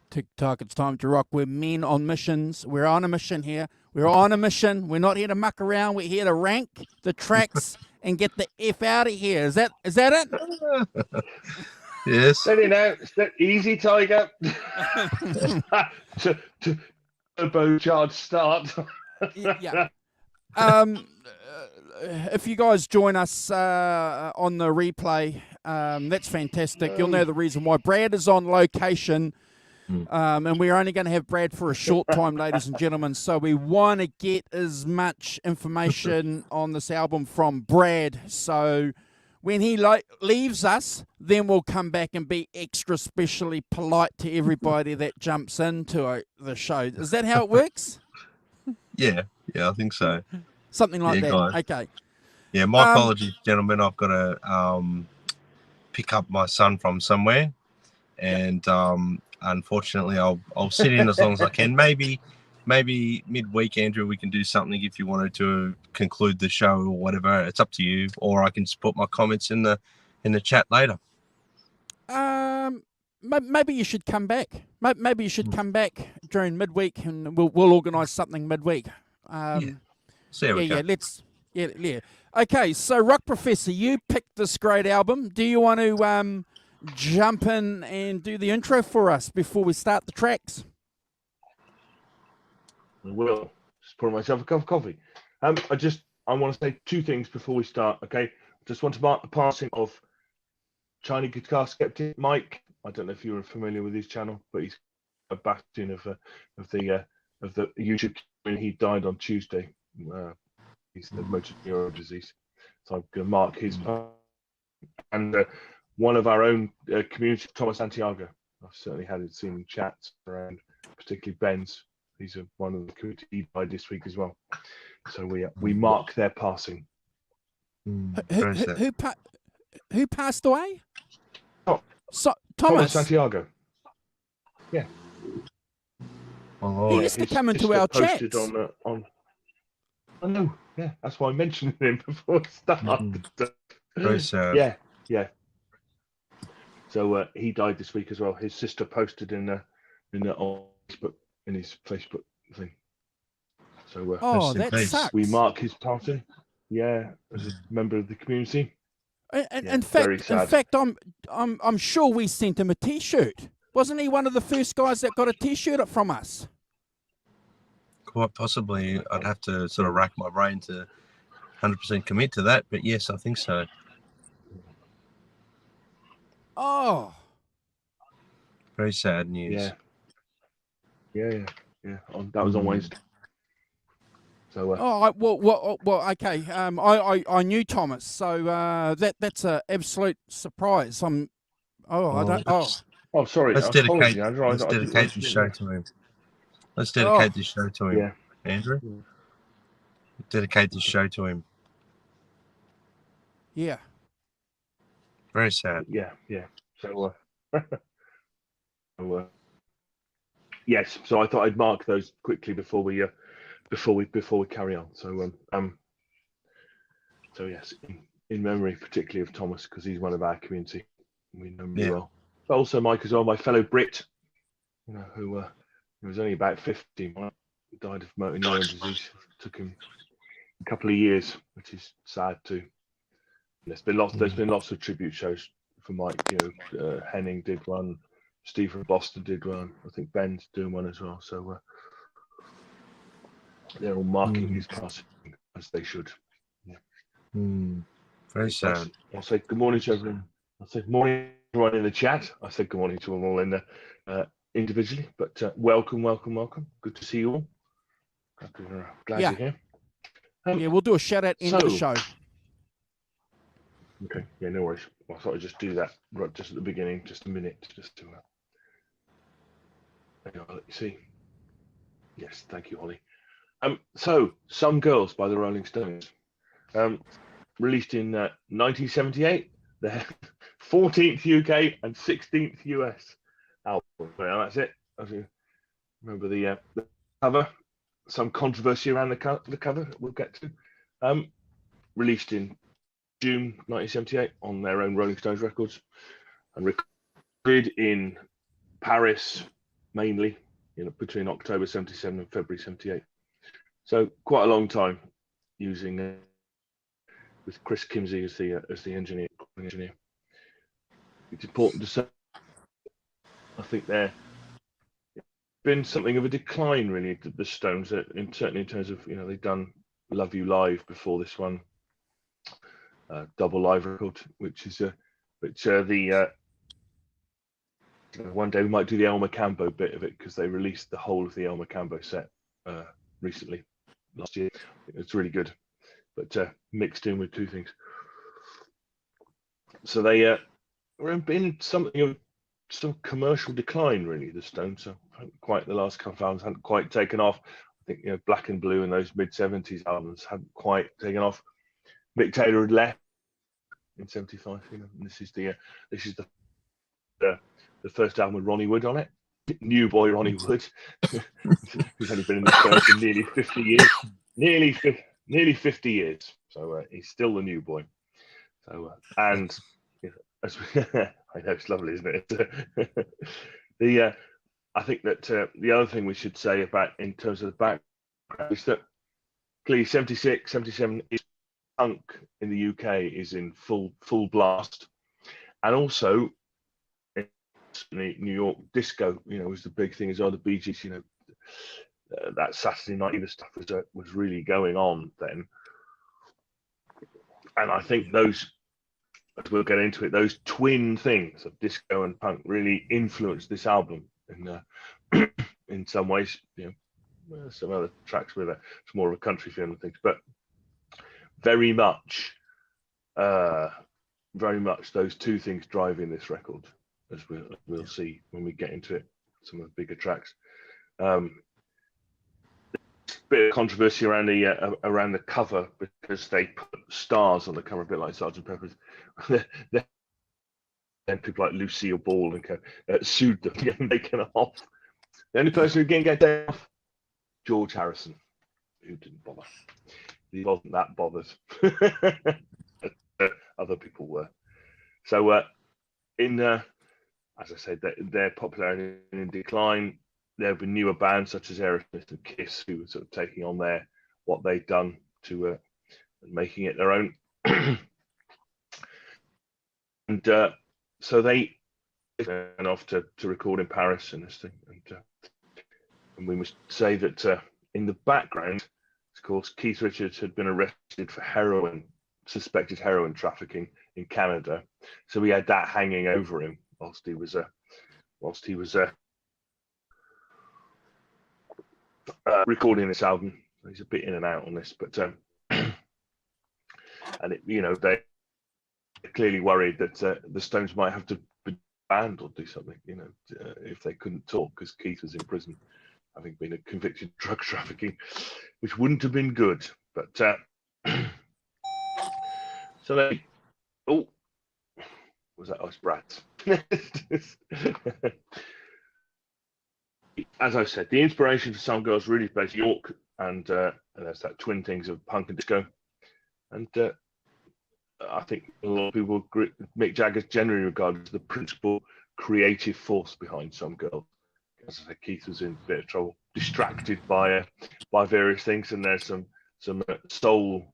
TikTok, it's time to rock. We're men on missions. We're on a mission here. We're on a mission. We're not here to muck around. We're here to rank the tracks and get the F out of here. Is that it? Yes. Steady now. Easy, Tiger. Turbo charge start. Yeah. If you guys join us on the replay, that's fantastic. You'll know the reason why. Brad is on location. And we're only going to have Brad for a short time, ladies and gentlemen. So we want to get as much information on this album from Brad. So when he leaves us, then we'll come back and be extra specially polite to everybody that jumps into the show. Is that how it works? Yeah, I think so. Something like that. Guys. Okay. Yeah, my apologies, gentlemen. I've got to pick up my son from somewhere, and unfortunately, I'll sit in as long as I can. Maybe midweek, Andrew, we can do something if you wanted to conclude the show or whatever. It's up to you, or I can just put my comments in the chat later. Maybe you should come back. Maybe you should come back during midweek, and we'll organise something midweek. See how we go. Yeah. Okay, so Rock Professor, you picked this great album. Do you want to jump in and do the intro for us before we start the tracks? I will. Just pour myself a cup of coffee. I want to say two things before we start. Okay, just want to mark the passing of Chinese guitar skeptic Mike. I don't know if you're familiar with his channel, but he's a bastion of the YouTube community. He died on Tuesday. He's the motor neuron disease, so I'm going to mark his and one of our own community, Thomas Santiago. I've certainly seen chats around, particularly Ben's. He's one of the community. He died this week as well. So we mark their passing. Who passed away? Thomas Santiago. Yeah. He used to come into our chats. I know. Yeah, that's why I mentioned him before it started. Very sad. Yeah. So he died this week as well. His sister posted in his Facebook thing. So that sucks. We mark his passing. Yeah, as a member of the community. In fact, I'm sure we sent him a T-shirt. Wasn't he one of the first guys that got a T-shirt from us? Quite possibly. I'd have to sort of rack my brain to 100% commit to that, but yes, I think so. Oh, very sad news. Yeah. That was on Wednesday. So. Well. Okay. I knew Thomas, so that's an absolute surprise. I don't. Oh, sorry. Let's dedicate this show to him. Let's dedicate this show to him, Andrew. Dedicate this show to him. Yeah. Very sad. Yeah. So, yes. So I thought I'd mark those quickly before we carry on. So So yes, in memory particularly of Thomas, because he's one of our community. We know him well. But also Mike as well, my fellow Brit, who was only about 50 when he died of motor neuron disease. It took him a couple of years, which is sad too. There's been lots of tribute shows for Mike. Henning did one, Steve from Boston did one. I think Ben's doing one as well. So they're all marking his passing as they should. Very sad. I'll say good morning to everyone. I'll say good morning to everyone in the chat. I said good morning to them all in the individually, but welcome. Good to see you all. Glad you're here. We'll do a shout out in the show. Okay, no worries. I thought I'd just do that right just at the beginning, just a minute, just to let you see. Yes, thank you, Holly. So, Some Girls by the Rolling Stones, released in 1978, their 14th UK and 16th US album. Well, that's it. Remember the cover? Some controversy around the cover that we'll get to. Released in June 1978 on their own Rolling Stones records, and recorded in Paris mainly, between October 77 and February 78. So quite a long time using with Chris Kimsey as the engineer. It's important to say, I think there been something of a decline really to the Stones, certainly in terms of they've done Love You Live before this one, double live record, which one day we might do the El Macambo bit of it, because they released the whole of the El Macambo set recently, last year. It's really good, but mixed in with two things. So they were in something of some commercial decline really, the Stones. So quite the last couple of albums hadn't quite taken off. I think Black and Blue and those mid-70s albums hadn't quite taken off. Mick Taylor had left in 75, and this is the first album with Ronnie Wood on it. New boy Ronnie Wood, who's only been in the Stones for nearly 50 years. Nearly 50 years. So he's still the new boy. So and I know, it's lovely, isn't it? I think that the other thing we should say about in terms of the background is that clearly 76, 77 is punk in the UK is in full blast, and also in New York disco, was the big thing as well. The Bee Gees, that Saturday Night Fever stuff was really going on then, and I think those, as we'll get into it, those twin things of disco and punk really influenced this album in some ways. Some other tracks with it's more of a country feel and things, but very much those two things driving this record, as we'll see when we get into it. Some of the bigger tracks. Bit of controversy around the cover, because they put stars on the cover, a bit like Sgt. Pepper's. Then people like Lucille Ball and sued them to get them taken off. The only person who didn't get taken off, George Harrison, who didn't bother. He wasn't that bothered. Other people were. So, as I said, their popularity in decline. There have been newer bands such as Aerosmith and Kiss who were sort of taking on what they'd done to making it their own. And so they went off to record in Paris and this thing. And we must say that in the background, of course, Keith Richards had been arrested for suspected heroin trafficking in Canada. So we had that hanging over him whilst he was recording this album. He's a bit in and out on this, but and they clearly worried that the Stones might have to be banned or do something, if they couldn't talk, because Keith was in prison, having been a convicted drug trafficking, which wouldn't have been good. But so they, was that us brats? As I said, the inspiration for Some Girls really based York, and there's that twin things of punk and disco. And I think a lot of people, Mick Jagger's generally regarded as the principal creative force behind Some Girls. As I said, Keith was in a bit of trouble, distracted by various things, and there's some soul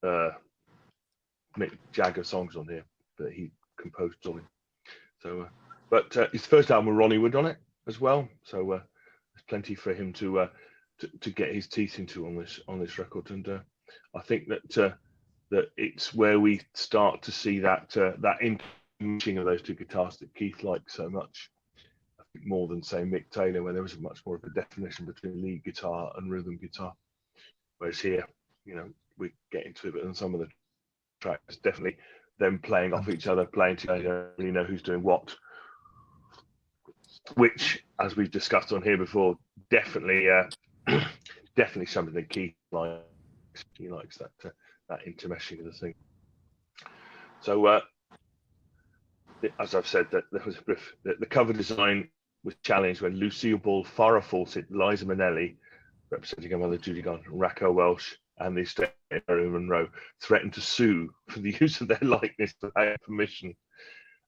Mick Jagger songs on here that he composed on it. So, but his first album with Ronnie Wood on it as well. So there's plenty for him to get his teeth into on this record, and I think that it's where we start to see that intermixing of those two guitars that Keith liked so much. I think more than say Mick Taylor, where there was much more of a definition between lead guitar and rhythm guitar. Whereas here, we get into it, but in some of the tracks, definitely them playing off each other, playing together, you don't really know who's doing what. Which, as we've discussed on here before, definitely definitely something that Keith likes. He likes that intermeshing of the thing. So as I've said, that there was the cover design was challenged when Lucille Ball, Farrah Fawcett, Liza Minnelli, representing her mother Judy Garland, Raquel Welch, and the estate of Marilyn Monroe, threatened to sue for the use of their likeness without permission.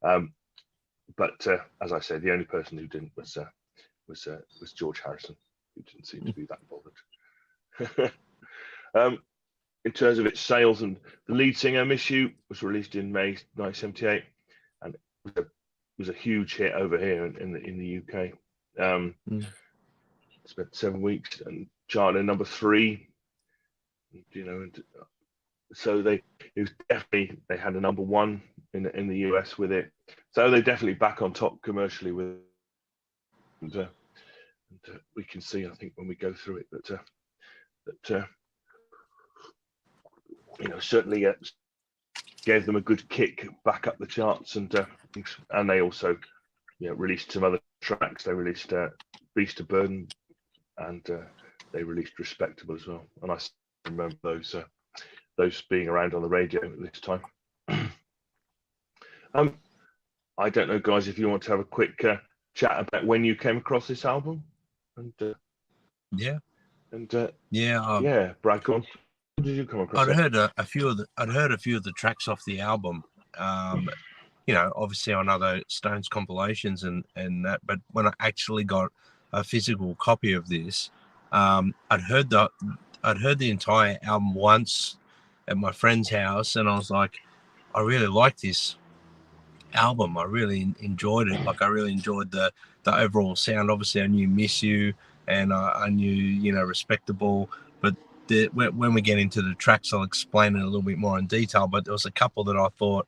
But as I said, the only person who didn't was George Harrison, who didn't seem to be that bothered. In terms of its sales, and the lead singer "Miss You" was released in May 1978, and it was a huge hit over here in the UK. Spent 7 weeks and charted at number 3. And so they had a number 1 in the US with it. So they're definitely back on top commercially with it. And we can see, I think, when we go through it, that certainly gave them a good kick back up the charts, and they also released some other tracks. They released Beast of Burden, and they released Respectable as well. And I remember those being around on the radio at this time. I don't know, guys, if you want to have a quick chat about when you came across this album. And Brad, go on. When did you come across it? I'd heard a few of the tracks off the album. Obviously on other Stones compilations and that, but when I actually got a physical copy of this, I'd heard the entire album once at my friend's house, and I was like, I really like this album. I really enjoyed it. Like, I really enjoyed the overall sound. Obviously I knew Miss You, and I knew Respectable, but when we get into the tracks, I'll explain it a little bit more in detail. But there was a couple that I thought,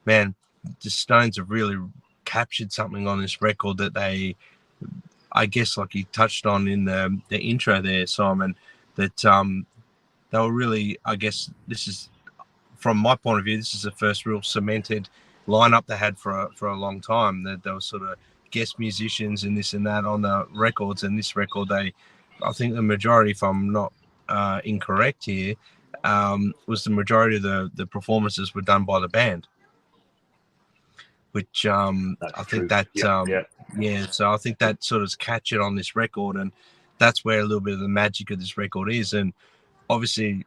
man, the Stones have really captured something on this record that they, I guess, like you touched on in the intro there, Simon, that they were really, I guess, this is, from my point of view, this is the first real cemented lineup they had for a long time. That there was sort of guest musicians and this and that on the records, and this record, I think the majority, if I'm not incorrect here, was the majority of the performances were done by the band, which I think that so I think that sort of captured on this record, and that's where a little bit of the magic of this record is. And obviously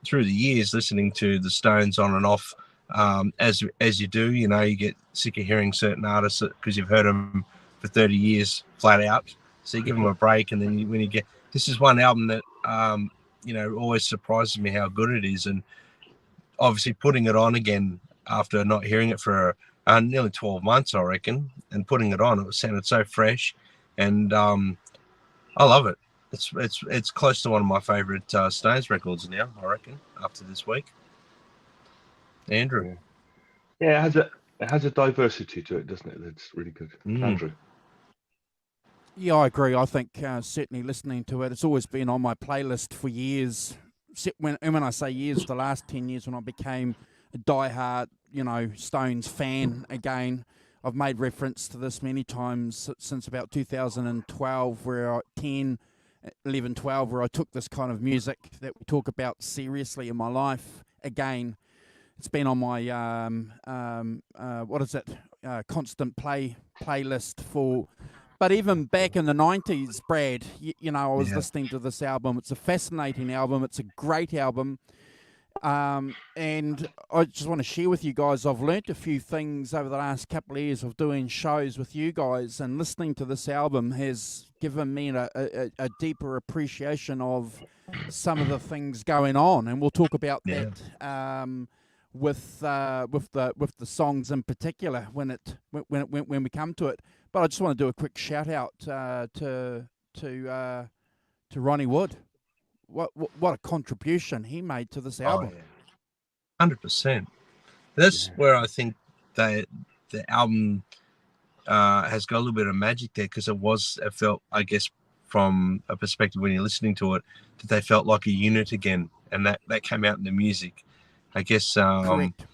through the years, listening to the Stones on and off, as you do, you get sick of hearing certain artists because you've heard them for 30 years flat out, so you give them a break, and then when you get, this is one album that always surprises me how good it is. And obviously putting it on again after not hearing it for nearly 12 months, I reckon, and putting it on, it sounded so fresh, and I love it. It's close to one of my favorite Stones records now, I reckon, after this week. Andrew. Yeah, it has a diversity to it, doesn't it? That's really good. Andrew. Yeah, I agree. I think certainly listening to it, it's always been on my playlist for years. When I say years, the last 10 years, when I became a diehard, Stones fan again. I've made reference to this many times since about 2012, where 11, 12, where I took this kind of music that we talk about seriously in my life again. It's been on my constant playlist for. But even back in the 90s, Brad, I was listening to this album. It's a fascinating album. It's a great album. And I just want to share with you guys, I've learnt a few things over the last couple of years of doing shows with you guys, and listening to this album has given me a deeper appreciation of some of the things going on. And we'll talk about that with the songs in particular when we come to it. But I just want to do a quick shout out to Ronnie Wood. What a contribution he made to this album. 100%. That's where I think that the album has got a little bit of magic there, because it felt, I guess, from a perspective when you're listening to it, that they felt like a unit again, and that came out in the music. I guess, Correct.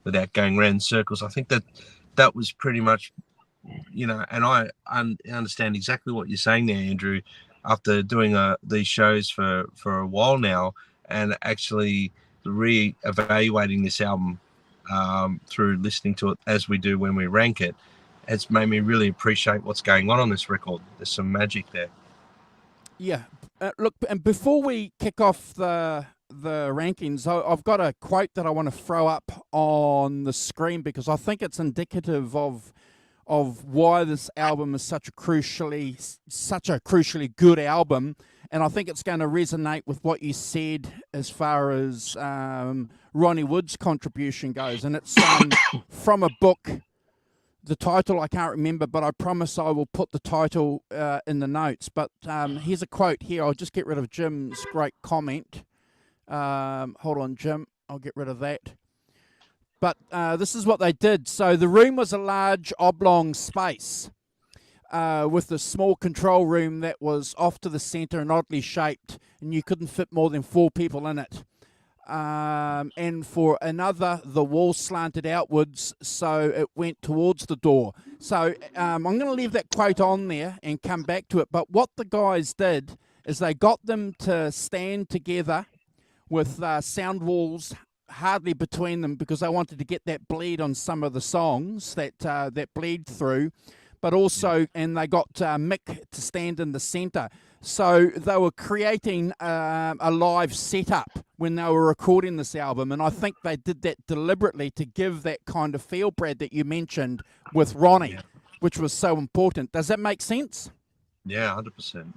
Without going around in circles, I think that was pretty much, and I understand exactly what you're saying there, Andrew, after doing these shows for a while now, and actually re-evaluating this album through listening to it as we do when we rank it, it's made me really appreciate what's going on this record. There's some magic there. Yeah. Look, and before we kick off the rankings, I've got a quote that I want to throw up on the screen because I think it's indicative of why this album is such a crucially good album, and I think it's going to resonate with what you said as far as Ronnie Wood's contribution goes, and it's from a book. The title I can't remember, but I promise I will put the title in the notes. But here's a quote here. I'll just get rid of Jim's great comment. Hold on, Jim. I'll get rid of that. But this is what they did. So the room was a large oblong space with a small control room that was off to the centre and oddly shaped, and you couldn't fit more than 4 people in it. And for another, the wall slanted outwards, so it went towards the door. So I'm going to leave that quote on there and come back to it. But what the guys did is they got them to stand together with sound walls hardly between them because they wanted to get that bleed on some of the songs that bleed through. But also, and they got Mick to stand in the centre. So they were creating a live setup when they were recording this album, and I think they did that deliberately to give that kind of feel, Brad, that you mentioned with Ronnie, which was so important. Does that make sense? Yeah, 100%.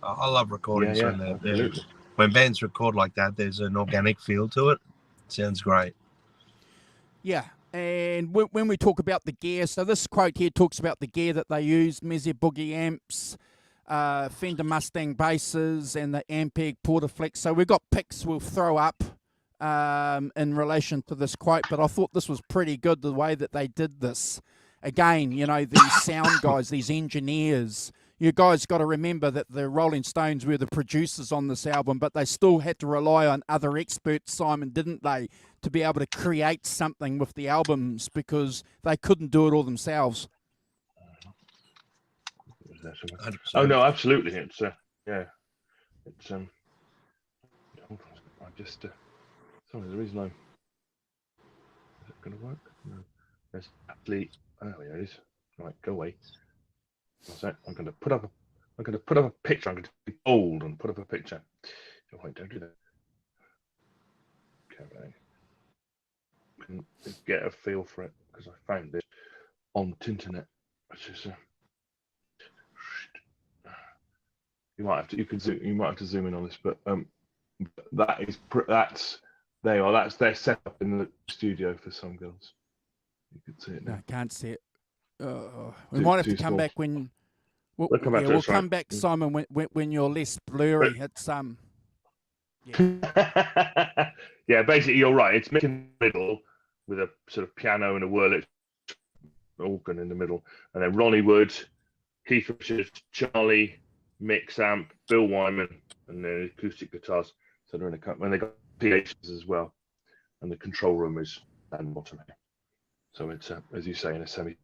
I love recordings absolutely. When bands record like that, there's an organic feel to it. Sounds great. Yeah. And when we talk about the gear, so this quote here talks about the gear that they used: Mezze Boogie amps, Fender Mustang basses, and the Ampeg Portaflex. So we've got pics we'll throw up in relation to this quote, but I thought this was pretty good, the way that they did this. Again, you know, these sound guys, these engineers, you guys got to remember that the Rolling Stones were the producers on this album, but they still had to rely on other experts, Simon, didn't they, to be able to create something with the albums because they couldn't do it all themselves. Oh no, absolutely. It's it's hold on, I just sorry, the reason is it going to work? No, there's actually oh yeah, it is. Right, go away. So I'm going to put up a picture. I'm going to be bold and put up a picture. Oh, wait, don't do that. Okay, can get a feel for it because I found it on the internet. Which is you might have to zoom in on this, but that's their setup in the studio for some girls. You can see it now. No, I can't see it. We might have to come back when we'll come back, Simon, when you're less blurry. It's yeah, basically you're right. It's Mick in the middle with a sort of piano and a Wurlitz organ in the middle, and then Ronnie Wood, Keith Richards, Charlie, Mick amp, Bill Wyman, and then acoustic guitars. So they're in when they got PHs as well, and the control room is down the bottom here. So it's as you say, in a semi.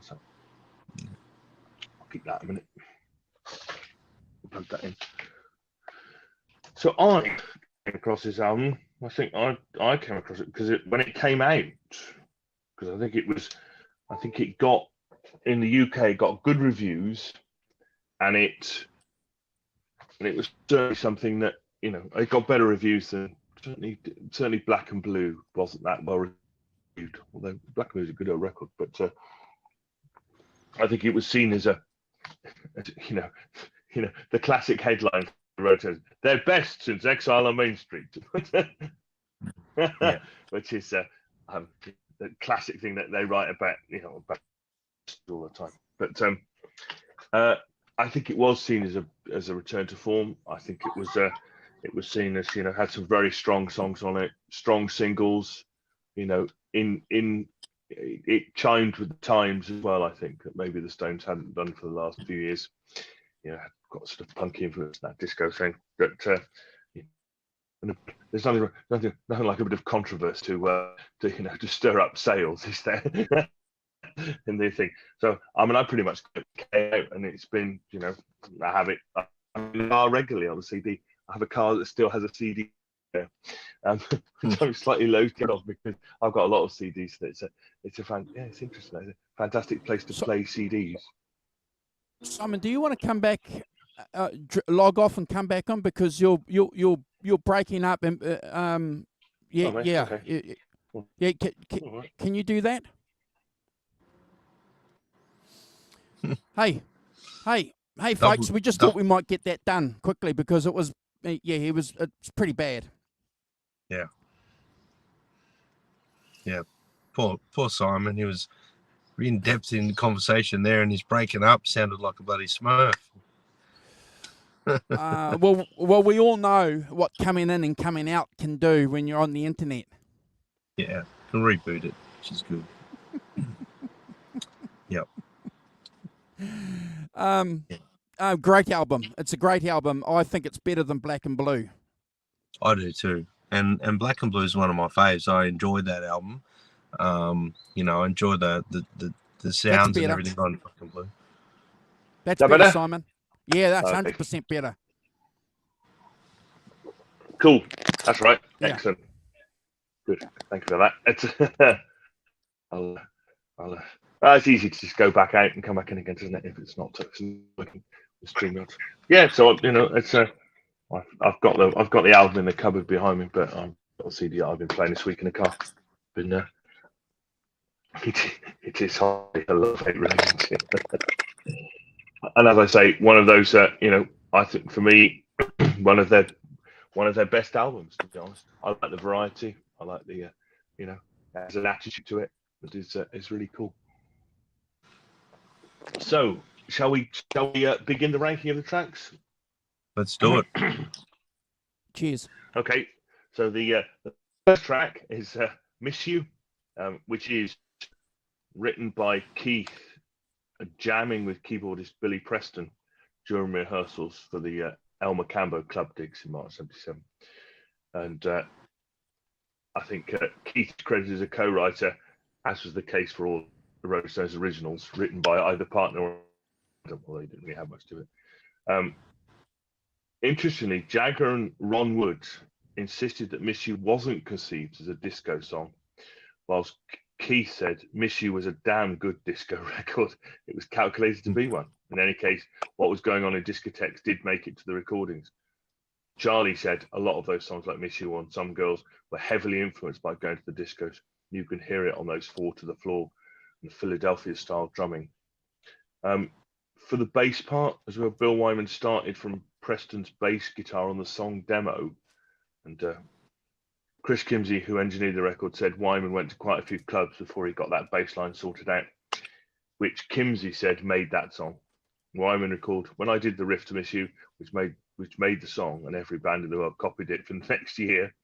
So I'll keep that a minute. Plug that in. So I came across this album. I think I came across it because when it came out, because I think it got in the UK got good reviews, and it was certainly something that it got better reviews than certainly Black and Blue wasn't that well reviewed. Although Black and Blue is a good record, but I think it was seen as the classic headline for Rotos, their best since Exile on Main Street, which is the classic thing that they write about, about all the time. But I think it was seen as a return to form. I think it was seen as had some very strong songs on it, strong singles. It chimed with the times as well. I think that maybe the Stones hadn't done for the last few years. Got sort of punky influence in that disco thing. But there's nothing like a bit of controversy to stir up sales, is there? in the thing. So I mean, I pretty much get KO, and it's been, you know, I have it regularly on the CD. I have a car that still has a CD there, which I'm slightly loath of because I've got a lot of CDs. So it's interesting. It's a fantastic place to play CDs. Simon, do you want to come back, log off and come back on, because you're breaking up and yeah, Oh, yeah, okay. yeah. Right. Can you do that? Hey, folks! We just thought we might get that done quickly because it was, it's pretty bad. Yeah. Yeah. Poor Simon. He was in depth in the conversation there, and his breaking up sounded like a bloody Smurf. Well, we all know what coming in and coming out can do when you're on the internet. Yeah, can reboot it, which is good. Yep. Great album. It's a great album. I think it's better than Black and Blue. I do too. And Black and Blue is one of my faves. I enjoyed that album. You know, I enjoy the sounds and everything on Black and Blue. That's better, Simon. Yeah, that's 100% better. Cool. That's right. Yeah. Excellent. Good. Thank you for that. It's easy to just go back out and come back in again, isn't it? If it's not working with StreamYard. Yeah. So you know, it's I've got the album in the cupboard behind me, but I've got a CD I've been playing this week in the car. Been it is hard. A love-hate relationship. And as I say, one of those you know, I think for me, one of their best albums, to be honest. I like the variety. I like the you know, there's an attitude to it that is really cool. So, shall we begin the ranking of the tracks? Let's do it. Cheers. Okay. So the first track is "Miss You," which is written by Keith, jamming with keyboardist Billy Preston during rehearsals for the El Macambo club digs in March '77. And I think Keith is credited as a co-writer, as was the case for all the Rolling Stones originals, written by either partner or although he didn't really have much to it. Interestingly, Jagger and Ron Wood insisted that "Miss You" wasn't conceived as a disco song, whilst Keith said "Miss You" was a damn good disco record. It was calculated to be one. In any case, what was going on in discotheques did make it to the recordings. Charlie said a lot of those songs like "Miss You" and "Some Girls" were heavily influenced by going to the discos. You can hear it on those 4 to the floor and Philadelphia-style drumming. For the bass part as well, Bill Wyman started from Preston's bass guitar on the song demo, and Chris Kimsey, who engineered the record, said Wyman went to quite a few clubs before he got that bass line sorted out, which Kimsey said made that song. Wyman recalled, "When I did the riff to "Miss You," which made the song, and every band in the world copied it for the next year,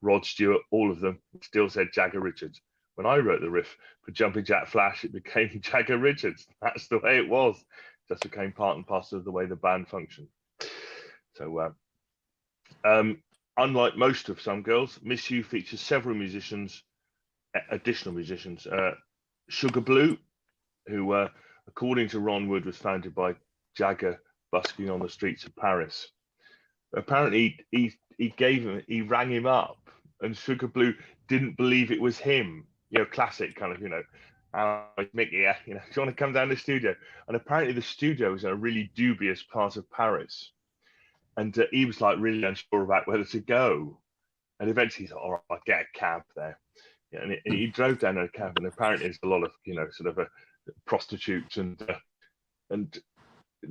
Rod Stewart, all of them, still said Jagger Richards. When I wrote the riff for "Jumping Jack Flash," it became Jagger Richards. That's the way it was. Just became part and parcel of the way the band functioned." So, unlike most of "Some Girls," "Miss You" features several additional musicians. Sugar Blue, who, according to Ron Wood, was founded by Jagger busking on the streets of Paris. Apparently, he rang him up, and Sugar Blue didn't believe it was him. You know, classic kind of, you know, Mickey, you know, do you want to come down to the studio? And apparently the studio was in a really dubious part of Paris. And he was like really unsure about whether to go. And eventually he thought, all right, I'll get a cab there. Yeah, and he drove down in a cab, and apparently there's a lot of, you know, sort of prostitutes and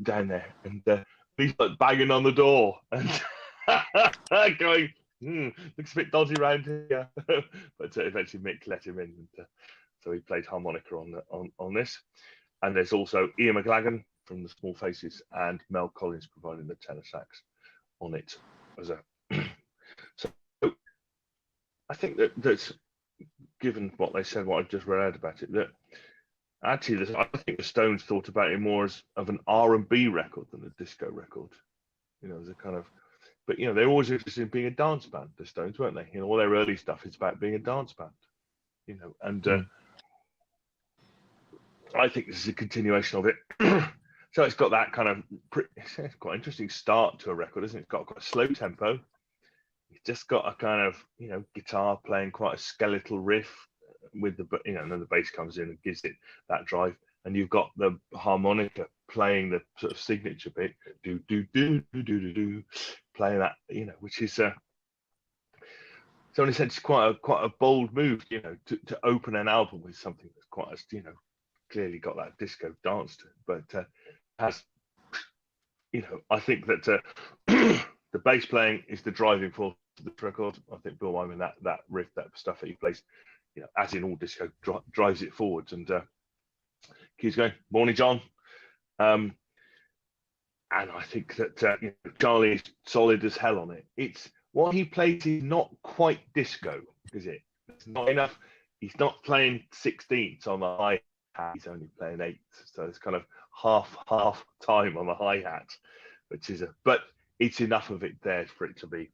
down there. And he's like banging on the door and going, looks a bit dodgy around here. But eventually Mick let him in. And, so he played harmonica on this. And there's also Ian McLagan from the Small Faces and Mel Collins providing the tenor sax on it. So I think that's given what they said, what I've just read out about it, that actually I think the Stones thought about it more as of an R&B record than a disco record. You know, as a kind of, but you know, they're always interested in being a dance band, the Stones, weren't they? You know, all their early stuff is about being a dance band. You know, and I think this is a continuation of it. So it's got that kind of it's quite interesting start to a record, isn't it? It's got quite a slow tempo. It's just got a kind of guitar playing quite a skeletal riff with the and then the bass comes in and gives it that drive, and you've got the harmonica playing the sort of signature bit, do do do do do do do, playing that, which is so in a sense quite a bold move, to open an album with something that's quite clearly got that disco dance to it, but has I think that the bass playing is the driving force of the record. I think Bill Wyman, that riff, that stuff that he plays, as in all disco, drives it forwards and keeps going. Morning, John. And I think that Charlie is solid as hell on it. It's what he plays is not quite disco, is it? It's not enough. He's not playing 16ths on the hi hat. He's only playing 8ths, so it's kind of half time on the hi hat, which is but it's enough of it there for it to be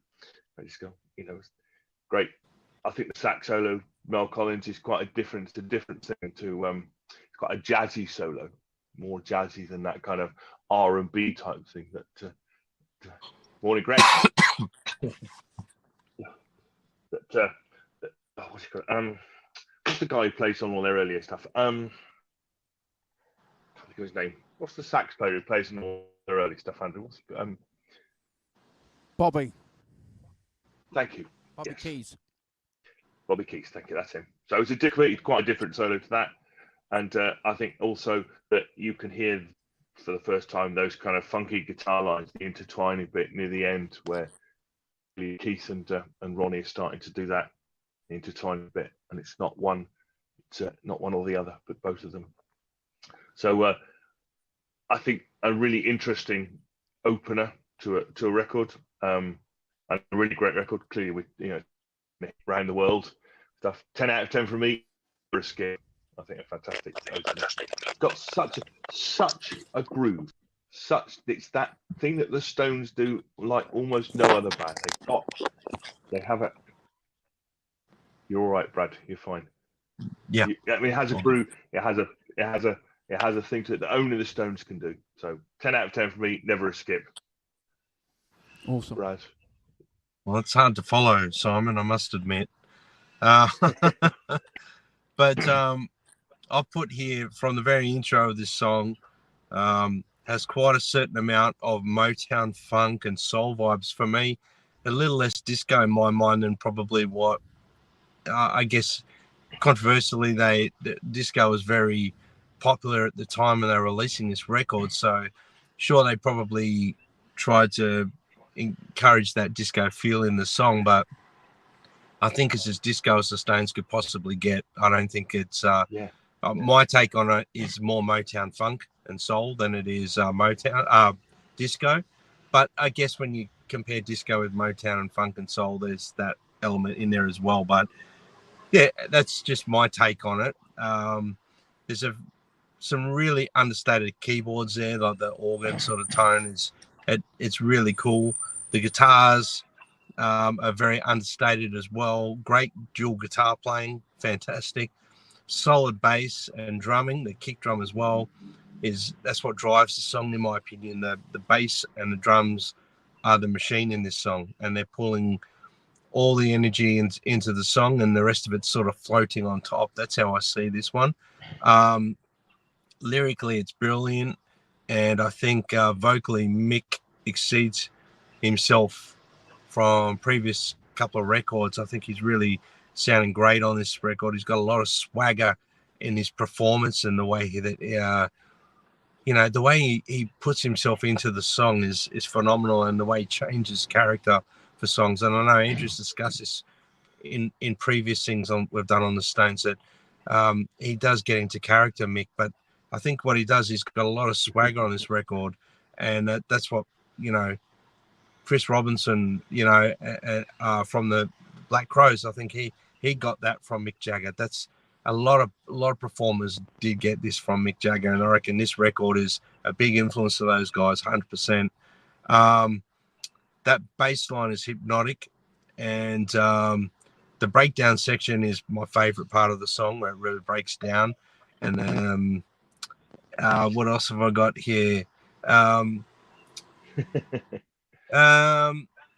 disco. Great. I think the sax solo, Mel Collins, is quite a different thing to it's quite a jazzy solo, more jazzy than that kind of R&B type thing that morning, Greg. What's he called? What's the guy who plays on all their earlier stuff? Can't think of his name. What's the sax player who plays on all their early stuff, Andrew? Bobby. Thank you. Bobby Yes. Keys. Bobby Keys, thank you. That's him. So it's quite a different solo to that, and I think also that you can hear for the first time those kind of funky guitar lines, the intertwining bit near the end, where Keith and Ronnie are starting to do that intertwining bit, and it's not one or the other, but both of them. So I think a really interesting opener to a record, and a really great record. Clearly, with around the world stuff. 10 out of 10 for me. For a skip, I think a fantastic opener. It's got such a groove. It's that thing that the Stones do like almost no other band. They have it. You're all right, Brad. You're fine. Yeah. I mean, it has a groove. It has a thing to it that only the Stones can do. So 10 out of 10 for me. Never a skip. Awesome. Brad. Well, it's hard to follow, Simon, I must admit. But I'll put here from the very intro of this song, has quite a certain amount of Motown funk and soul vibes for me. A little less disco in my mind than probably what I guess controversially the disco was very popular at the time when they were releasing this record. So sure, they probably tried to encourage that disco feel in the song, but I think it's as disco as the Stones could possibly get. I don't think it's my take on it is more Motown funk and soul than it is Motown disco. But I guess when you compare disco with Motown and funk and soul, there's that element in there as well. But yeah, that's just my take on it. There's some really understated keyboards there, like the organ sort of tone it's really cool. The guitars are very understated as well. Great dual guitar playing, fantastic. Solid bass and drumming, the kick drum as well, that's what drives the song in my opinion. The bass and the drums are the machine in this song, and they're pulling all the energy into the song, and the rest of it's sort of floating on top. That's how I see this one. Lyrically, it's brilliant, and I think vocally Mick exceeds himself from previous couple of records. I think he's really sounding great on this record. He's got a lot of swagger in his performance, and the way the way he puts himself into the song is phenomenal, and the way he changes character for songs. And I know Andrew's discussed this in previous things we've done on the Stones, that he does get into character, Mick, but I think what he does, he's got a lot of swagger on this record, and that's what Chris Robinson, from the Black Crowes, I think he got that from Mick Jagger. That's a lot of performers did get this from Mick Jagger, and I reckon this record is a big influence of those guys, 100%. That bass line is hypnotic, and the breakdown section is my favorite part of the song, where it really breaks down, and What else have I got here?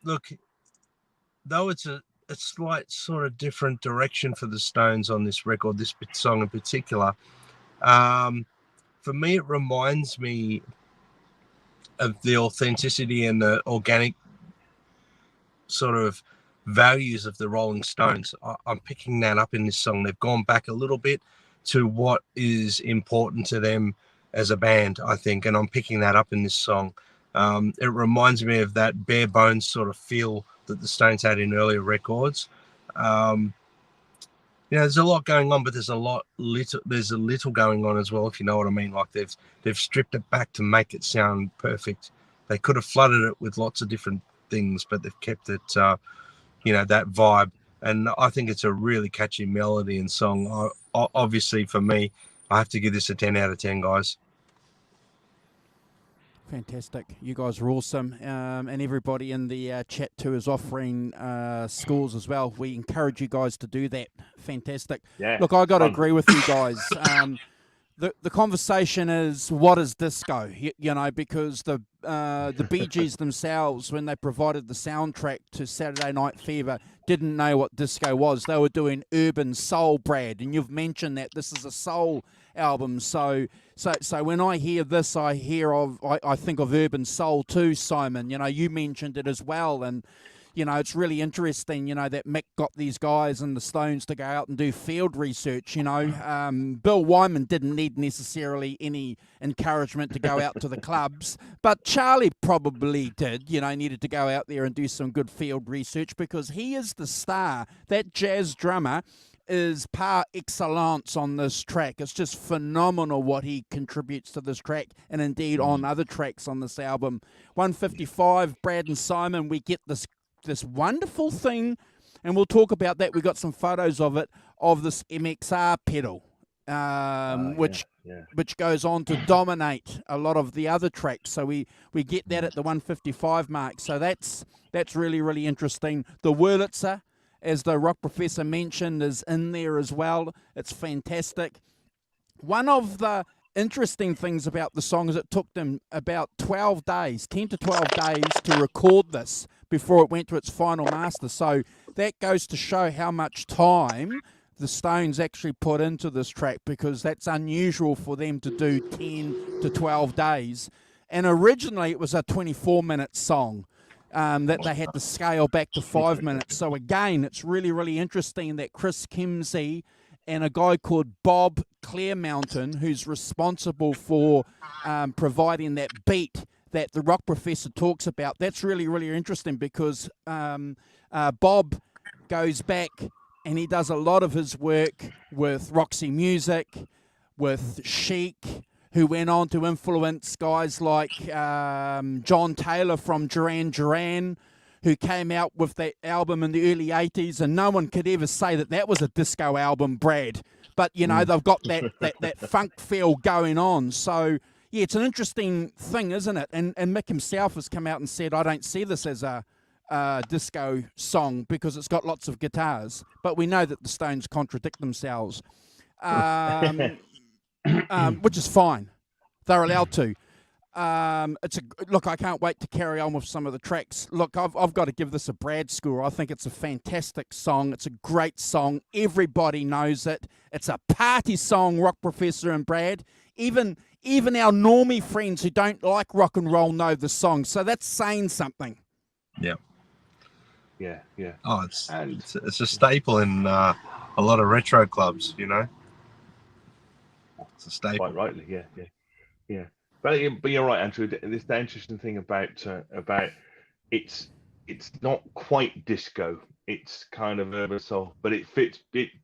Look, though it's a slight sort of different direction for the Stones on this record, this song in particular. For me, it reminds me of the authenticity and the organic sort of values of the Rolling Stones. I'm picking that up in this song. They've gone back a little bit to what is important to them as a band, I think, and I'm picking that up in this song. It reminds me of that bare bones sort of feel that the Stones had in earlier records. There's a lot going on, but there's a little going on as well, if you know what I mean. Like they've stripped it back to make it sound perfect. They could have flooded it with lots of different things, but they've kept it, that vibe. And I think it's a really catchy melody and song. Obviously, for me, I have to give this a 10 out of 10, guys. Fantastic. You guys are awesome. And everybody in the chat too is offering scores as well. We encourage you guys to do that. Fantastic. Yeah, look, I got to agree with you guys. The conversation is, what is disco? Because the Bee Gees themselves, when they provided the soundtrack to Saturday Night Fever, didn't know what disco was. They were doing urban soul, Brad, and you've mentioned that this is a soul album. So when I hear this, I think of urban soul too, Simon. You mentioned it as well, and it's really interesting, that Mick got these guys and the Stones to go out and do field research, Bill Wyman didn't need necessarily any encouragement to go out to the clubs, but Charlie probably did, needed to go out there and do some good field research because he is the star. That jazz drummer is par excellence on this track. It's just phenomenal what he contributes to this track and indeed on other tracks on this album. 155, Brad and Simon, we get this wonderful thing, and we'll talk about that. We got some photos of it, of this MXR pedal, which goes on to dominate a lot of the other tracks. So we get that at the 155 mark. So that's really, really interesting. The Wurlitzer, as the rock professor mentioned, is in there as well. It's fantastic. One of the interesting things about the song is it took them about 12 days, 10 to 12 days to record this before it went to its final master. So that goes to show how much time the Stones actually put into this track, because that's unusual for them to do 10 to 12 days. And originally it was a 24-minute song that they had to scale back to 5 minutes. So again, it's really, really interesting that Chris Kimsey and a guy called Bob Clearmountain, who's responsible for providing that beat that the rock professor talks about. That's really, really interesting because Bob goes back and he does a lot of his work with Roxy Music, with Chic, who went on to influence guys like John Taylor from Duran Duran, who came out with that album in the early 80s, and no one could ever say that was a disco album, Brad. But, they've got that funk feel going on. So, yeah, it's an interesting thing, isn't it? And Mick himself has come out and said, I don't see this as a disco song because it's got lots of guitars. But we know that the Stones contradict themselves, which is fine. They're allowed to. Look, I can't wait to carry on with some of the tracks. Look, I've got to give this a Brad score. I think it's a fantastic song. It's a great song. Everybody knows it. It's a party song, Rock Professor and Brad. Even our normie friends who don't like rock and roll know the song. So that's saying something. Yeah. Yeah. Oh, it's a staple in a lot of retro clubs, It's a staple. Quite rightly, yeah. But you're right, Andrew. This the interesting thing about it's not quite disco. It's kind of urban soul, but it fits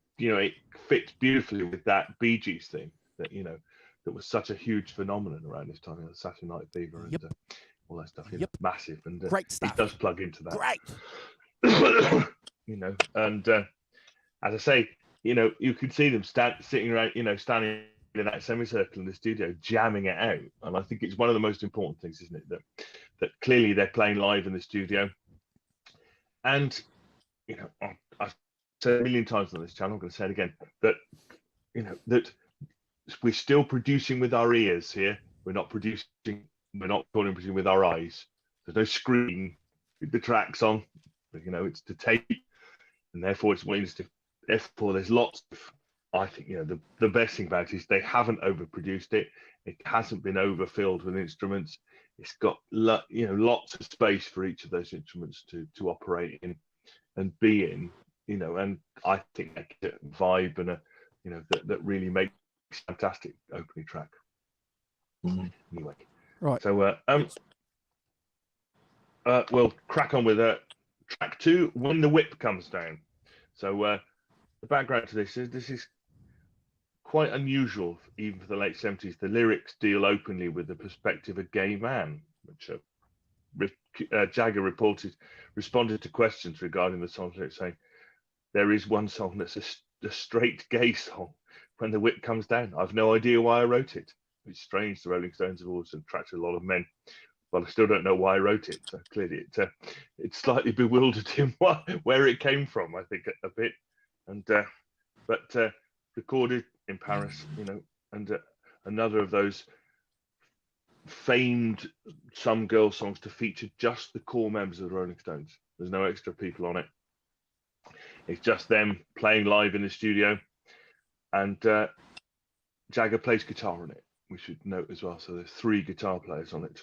beautifully with that Bee Gees thing that that was such a huge phenomenon around this time. Saturday Night Fever and all that stuff. Massive and great stuff. It does plug into that. Great. And as I say, you could see them sitting around, standing in that semicircle in the studio jamming it out. And I think it's one of the most important things, isn't it, that clearly they're playing live in the studio. And I've said a million times on this channel, I'm going to say it again, that that we're still producing with our ears here. We're not producing with our eyes. There's no screen with the tracks on. It's the tape, and therefore therefore there's lots of. I think the best thing about it is they haven't overproduced it. It hasn't been overfilled with instruments. It's got lots of space for each of those instruments to operate in and be in. And I think that gives a vibe and that really makes a fantastic opening track. Anyway, Right. So we'll crack on with track 2, When the Whip Comes Down. So the background to this is quite unusual, even for the late 70s. The lyrics deal openly with the perspective of a gay man, which Jagger responded to questions regarding the song's lyrics, saying, "There is one song that's a straight gay song, When the Whip Comes Down. I've no idea why I wrote it. It's strange. The Rolling Stones have always attracted a lot of men. Well, I still don't know why I wrote it. So clearly it slightly bewildered him where it came from, I think, a bit. And but recorded in Paris, and another of those famed Some Girl songs to feature just the core members of the Rolling Stones. There's no extra people on it. It's just them playing live in the studio, and Jagger plays guitar on it. We should note as well. So there's 3 guitar players on it,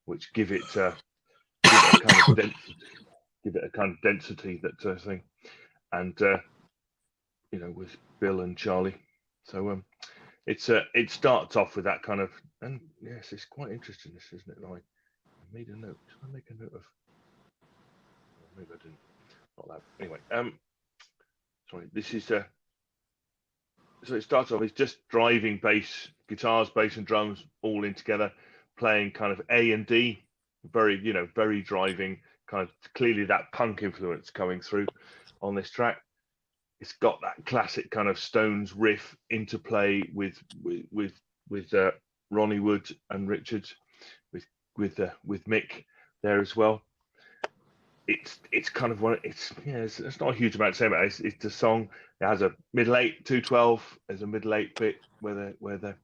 which give it a kind of density, that thing, and with Bill and Charlie. So it starts off with that kind of, and yes, it's quite interesting, this, isn't it? I made a note. Did I make a note of? Maybe I didn't. Not that. Anyway, sorry. This is so it starts off. It's just driving bass, guitars, bass, and drums all in together, playing kind of A and D, very driving, kind of clearly that punk influence coming through on this track. It's got that classic kind of Stones riff interplay with Ronnie Wood and Richard, with Mick there as well. It's kind of it's not a huge amount to say about it. It's a song. It has a middle 8 212. There's a middle 8 bit where the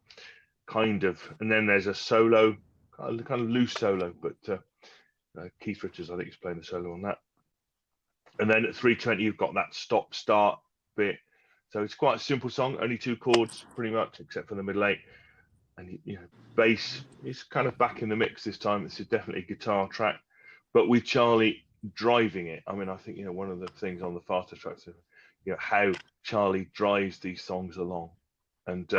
kind of, and then there's a solo, kind of loose solo, but Keith Richards, I think, is playing the solo on that. And then at 3:20 you've got that stop start bit. So it's quite a simple song, only 2 chords pretty much, except for the middle 8. And bass is kind of back in the mix this time. This is definitely a guitar track, but with Charlie driving it. I mean, I think one of the things on the faster tracks is how Charlie drives these songs along, and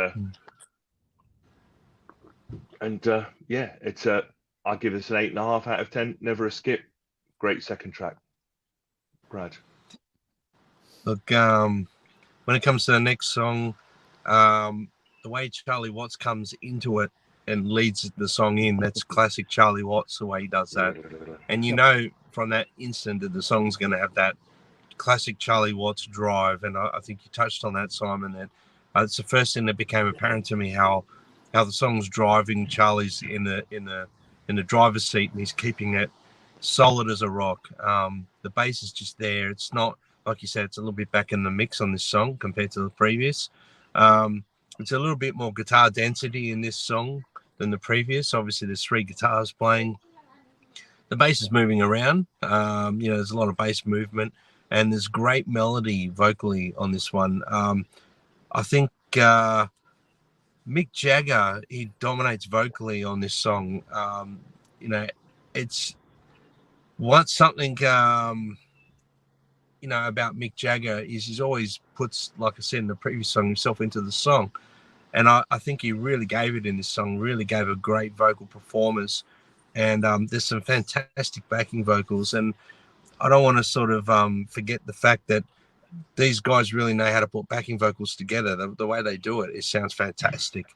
it's I give this an 8.5 out of 10. Never a skip. Great second track. Brad. Look, when it comes to the next song, the way Charlie Watts comes into it and leads the song in, that's classic Charlie Watts, the way he does that. And from that instant that the song's going to have that classic Charlie Watts drive. And I think you touched on that, Simon, that it's the first thing that became apparent to me, how the song's driving. Charlie's in the driver's seat and he's keeping it solid as a rock. The bass is just there. It's not, like you said, it's a little bit back in the mix on this song compared to the previous. It's a little bit more guitar density in this song than the previous. Obviously, there's 3 guitars playing. The bass is moving around. There's a lot of bass movement, and there's great melody vocally on this one. I think Mick Jagger, he dominates vocally on this song. It's what's something about Mick Jagger is he's always puts, like I said in the previous song, himself into the song. And I think he really gave it in this song, really gave a great vocal performance. And there's some fantastic backing vocals. And I don't want to sort of forget the fact that these guys really know how to put backing vocals together. The way they do it sounds fantastic.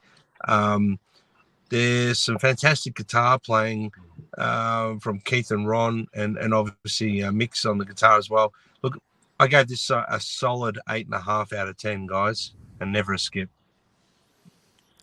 There's some fantastic guitar playing from Keith and Ron, and obviously Mick's on the guitar as well. Look, I gave this a solid 8.5 out of 10, guys, and never a skip.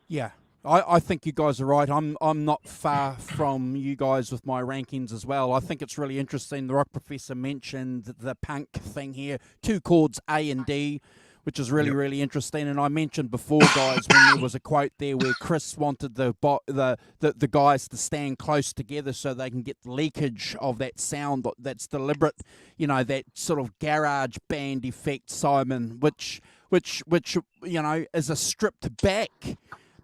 Yeah, I think you guys are right. I'm not far from you guys with my rankings as well. I think it's really interesting. The Rock Professor mentioned the punk thing here. 2 chords, A and D, which is really, really interesting. And I mentioned before, guys, when there was a quote there where Chris wanted the guys to stand close together so they can get the leakage of that sound that's deliberate, you know, that sort of garage band effect, Simon, which you know, is a stripped back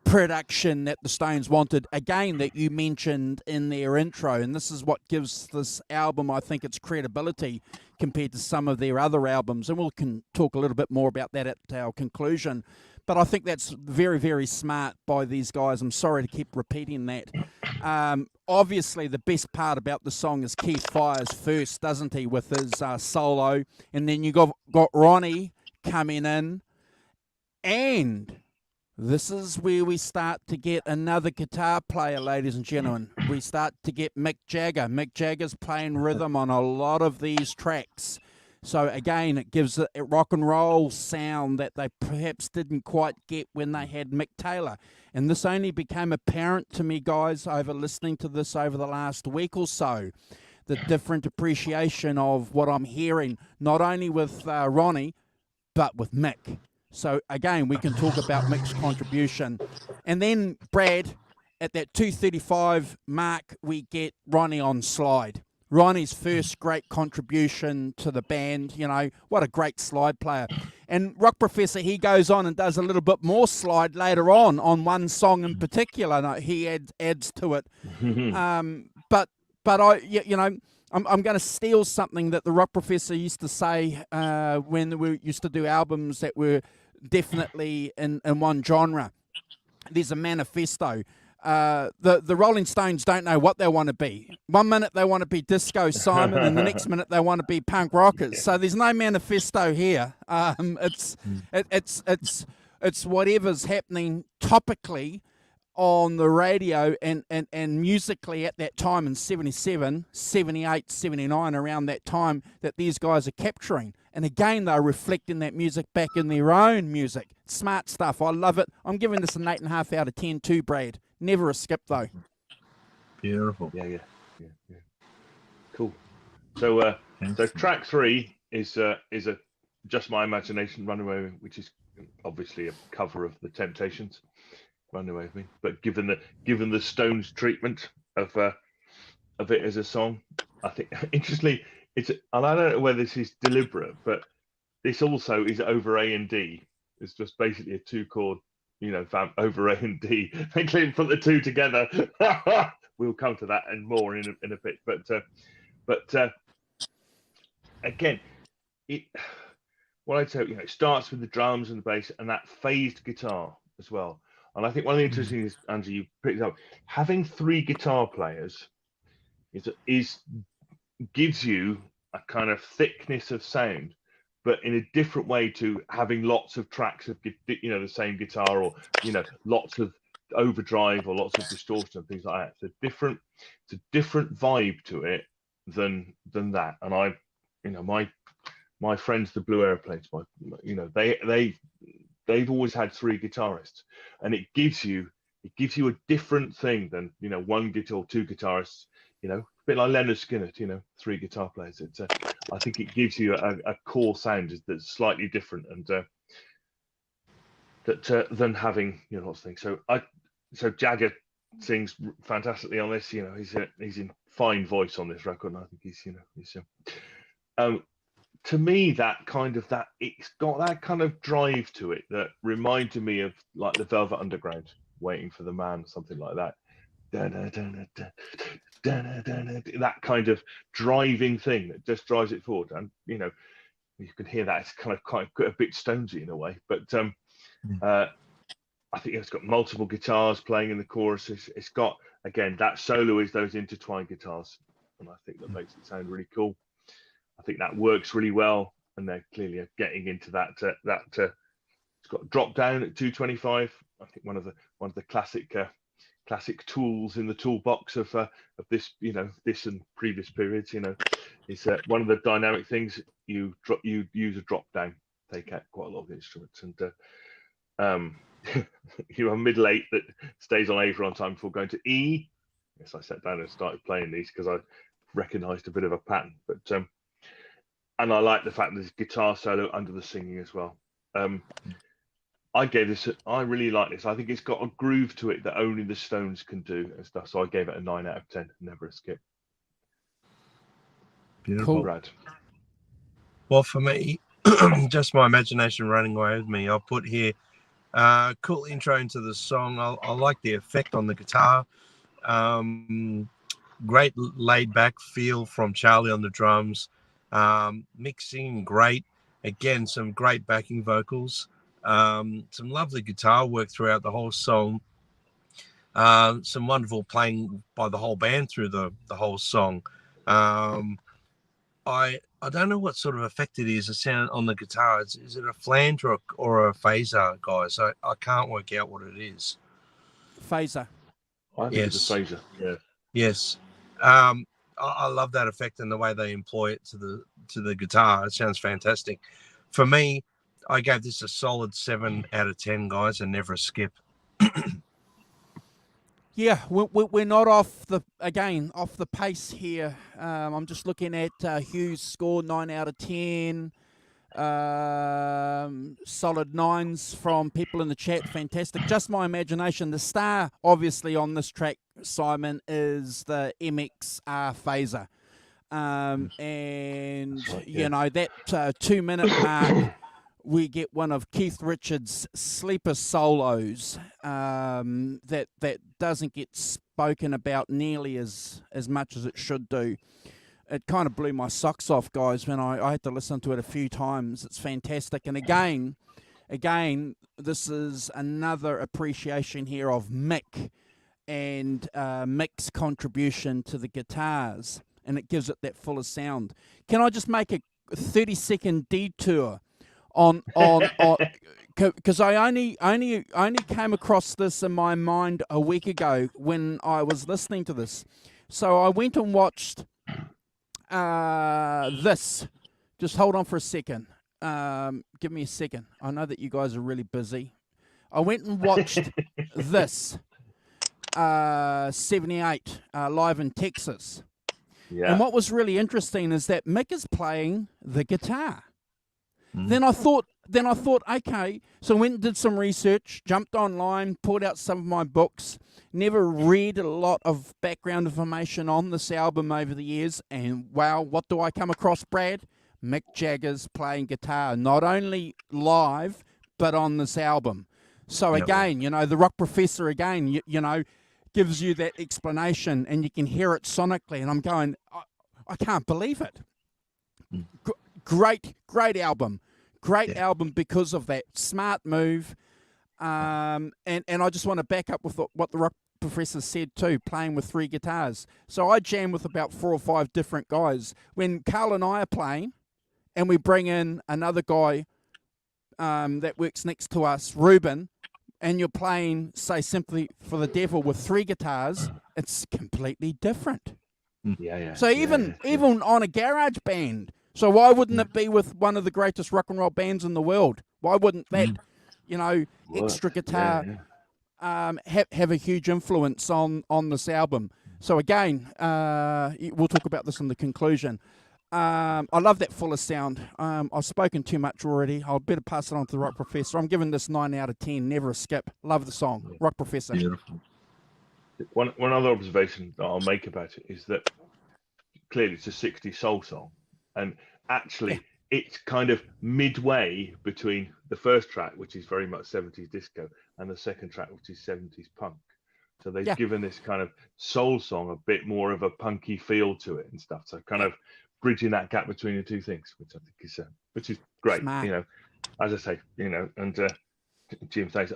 production that the Stones wanted, again, that you mentioned in their intro. And this is what gives this album, I think, its credibility compared to some of their other albums. And we can talk a little bit more about that at our conclusion. But I think that's very, very smart by these guys. I'm sorry to keep repeating that. Obviously, the best part about the song is Keith fires first, doesn't he, with his solo. And then you got Ronnie coming in. And this is where we start to get another guitar player, ladies and gentlemen. We start to get Mick Jagger. Mick Jagger's playing rhythm on a lot of these tracks. So again, it gives a rock and roll sound that they perhaps didn't quite get when they had Mick Taylor. And this only became apparent to me, guys, over listening to this over the last week or so. The different appreciation of what I'm hearing, not only with Ronnie, but with Mick. So, again, we can talk about Mick's contribution. And then, Brad, at that 2:35 mark, we get Ronnie on slide. Ronnie's first great contribution to the band. You know, what a great slide player. And Rock Professor, he goes on and does a little bit more slide later on one song in particular. No, he adds to it. But I, you know, I'm going to steal something that the Rock Professor used to say when we used to do albums that were definitely in one genre. There's a manifesto. The Rolling Stones don't know what they want to be. 1 minute they want to be disco Simon, and the next minute they want to be punk rockers. So there's no manifesto here. It's whatever's happening topically on the radio and musically at that time in 77, 78, 79, around that time that these guys are capturing. And again, they're reflecting that music back in their own music. Smart stuff. I love it. I'm giving this an 8.5 out of 10 too, Brad. Never a skip, though. Beautiful. Yeah. Cool. So track 3 is a Just My Imagination, Runaway, which is obviously a cover of The Temptations. Run Away with Me, but given the Stones treatment of it as a song, I think interestingly and I don't know whether this is deliberate, but this also is over A and D. It's just basically a 2-chord, you know, over A and D. They clearly put the two together. We'll come to that and more in a bit, but again, what I'd say, you know, it starts with the drums and the bass and that phased guitar as well. And I think one of the interesting things, Andrew, you picked up, having 3 guitar players gives you a kind of thickness of sound, but in a different way to having lots of tracks of, you know, the same guitar, or, you know, lots of overdrive or lots of distortion and things like that. It's a different vibe to it than that. And you know, my friends, the Blue Airplanes, you know, they've always had 3 guitarists, and it gives you a different thing than, you know, 1 guitar or 2 guitarists, you know, a bit like Leonard Skinner, you know, 3 guitar players. I think it gives you a core sound that's slightly different, and than having, you know, lots of things. So Jagger sings fantastically on this. You know, he's in fine voice on this record, and I think he's to me, it's got that kind of drive to it that reminded me of like the Velvet Underground, Waiting for the Man, something like that. That kind of driving thing that just drives it forward. And, you know, you can hear that it's kind of quite a bit Stonesy in a way. But I think it's got multiple guitars playing in the chorus. It's got, again, that solo is those intertwined guitars. And I think that makes it sound really cool. I think that works really well, and they're clearly getting into that. It's got drop down at 225. I think one of the classic tools in the toolbox of this, you know, this and previous periods. You know, is one of the dynamic things. You use a drop down, take out quite a lot of instruments, and you have middle 8 that stays on A for on time before going to E. Yes, I sat down and started playing these because I recognised a bit of a pattern, but. And I like the fact there's guitar solo under the singing as well. I gave this. I really like this. I think it's got a groove to it that only the Stones can do and stuff. So I gave it a 9 out of 10. Never a skip. Beautiful. Cool. Brad. Well, for me, just my imagination running away with me. I'll put here cool intro into the song. I like the effect on the guitar. Great laid back feel from Charlie on the drums. Mixing great. Again, some great backing vocals. Some lovely guitar work throughout the whole song. Some wonderful playing by the whole band through the whole song. I don't know what sort of effect it is. The sound on the guitar. Is it a flange or a phaser, guys? I can't work out what it is. Phaser. I think it's a phaser. Yeah. Yes. I love that effect and the way they employ it to the guitar. It sounds fantastic. For me, I gave this a solid 7 out of 10, guys, and never a skip. Yeah, we're not off the pace here. I'm just looking at Hugh's score, 9 out of 10. Solid 9s from people in the chat. Fantastic. Just my imagination. The star, obviously, on this track, Simon, is the MXR phaser. And, right, yeah. you know, that 2-minute mark, we get one of Keith Richards' sleeper solos that doesn't get spoken about nearly as much as it should do. It kind of blew my socks off, guys, when I had to listen to it a few times. It's fantastic. And again, this is another appreciation here of Mick and Mick's contribution to the guitars, and it gives it that fuller sound. Can I just make a 30-second detour on because I only came across this in my mind a week ago when I was listening to this. So I went and watched this. Just hold on for a second. Give me a second. I know that you guys are really busy. I went and watched this 78 live in Texas. Yeah. And what was really interesting is that Mick is playing the guitar. Then I thought, okay, so I went and did some research, jumped online, pulled out some of my books, never read a lot of background information on this album over the years, and wow, what do I come across, Brad? Mick Jagger's playing guitar, not only live, but on this album. So again, you know, the Rock Professor again, you know, gives you that explanation, and you can hear it sonically, and I'm going, I can't believe it. Great album. Great album because of that smart move. And I just want to back up with what the Rock Professor said too, playing with 3 guitars. So I jam with about 4 or 5 different guys. When Carl and I are playing and we bring in another guy that works next to us, Ruben, and you're playing, say, Simply for the Devil with 3 guitars, it's completely different. Yeah. So even on a garage band, so why wouldn't it be with one of the greatest rock and roll bands in the world? Why wouldn't that, you know, extra guitar have a huge influence on this album? So again, we'll talk about this in the conclusion. I love that fuller sound. I've spoken too much already. I'll better pass it on to the Rock Professor. I'm giving this 9 out of 10. Never a skip. Love the song. Rock Professor. Beautiful. One other observation that I'll make about it is that clearly it's a 60s soul song, and actually it's kind of midway between the first track, which is very much 70s disco, and the second track, which is 70s punk. So they've given this kind of soul song a bit more of a punky feel to it and stuff. So kind of bridging that gap between the two things, which I think is great. Smart. You know, as I say, you know, and Jim thinks,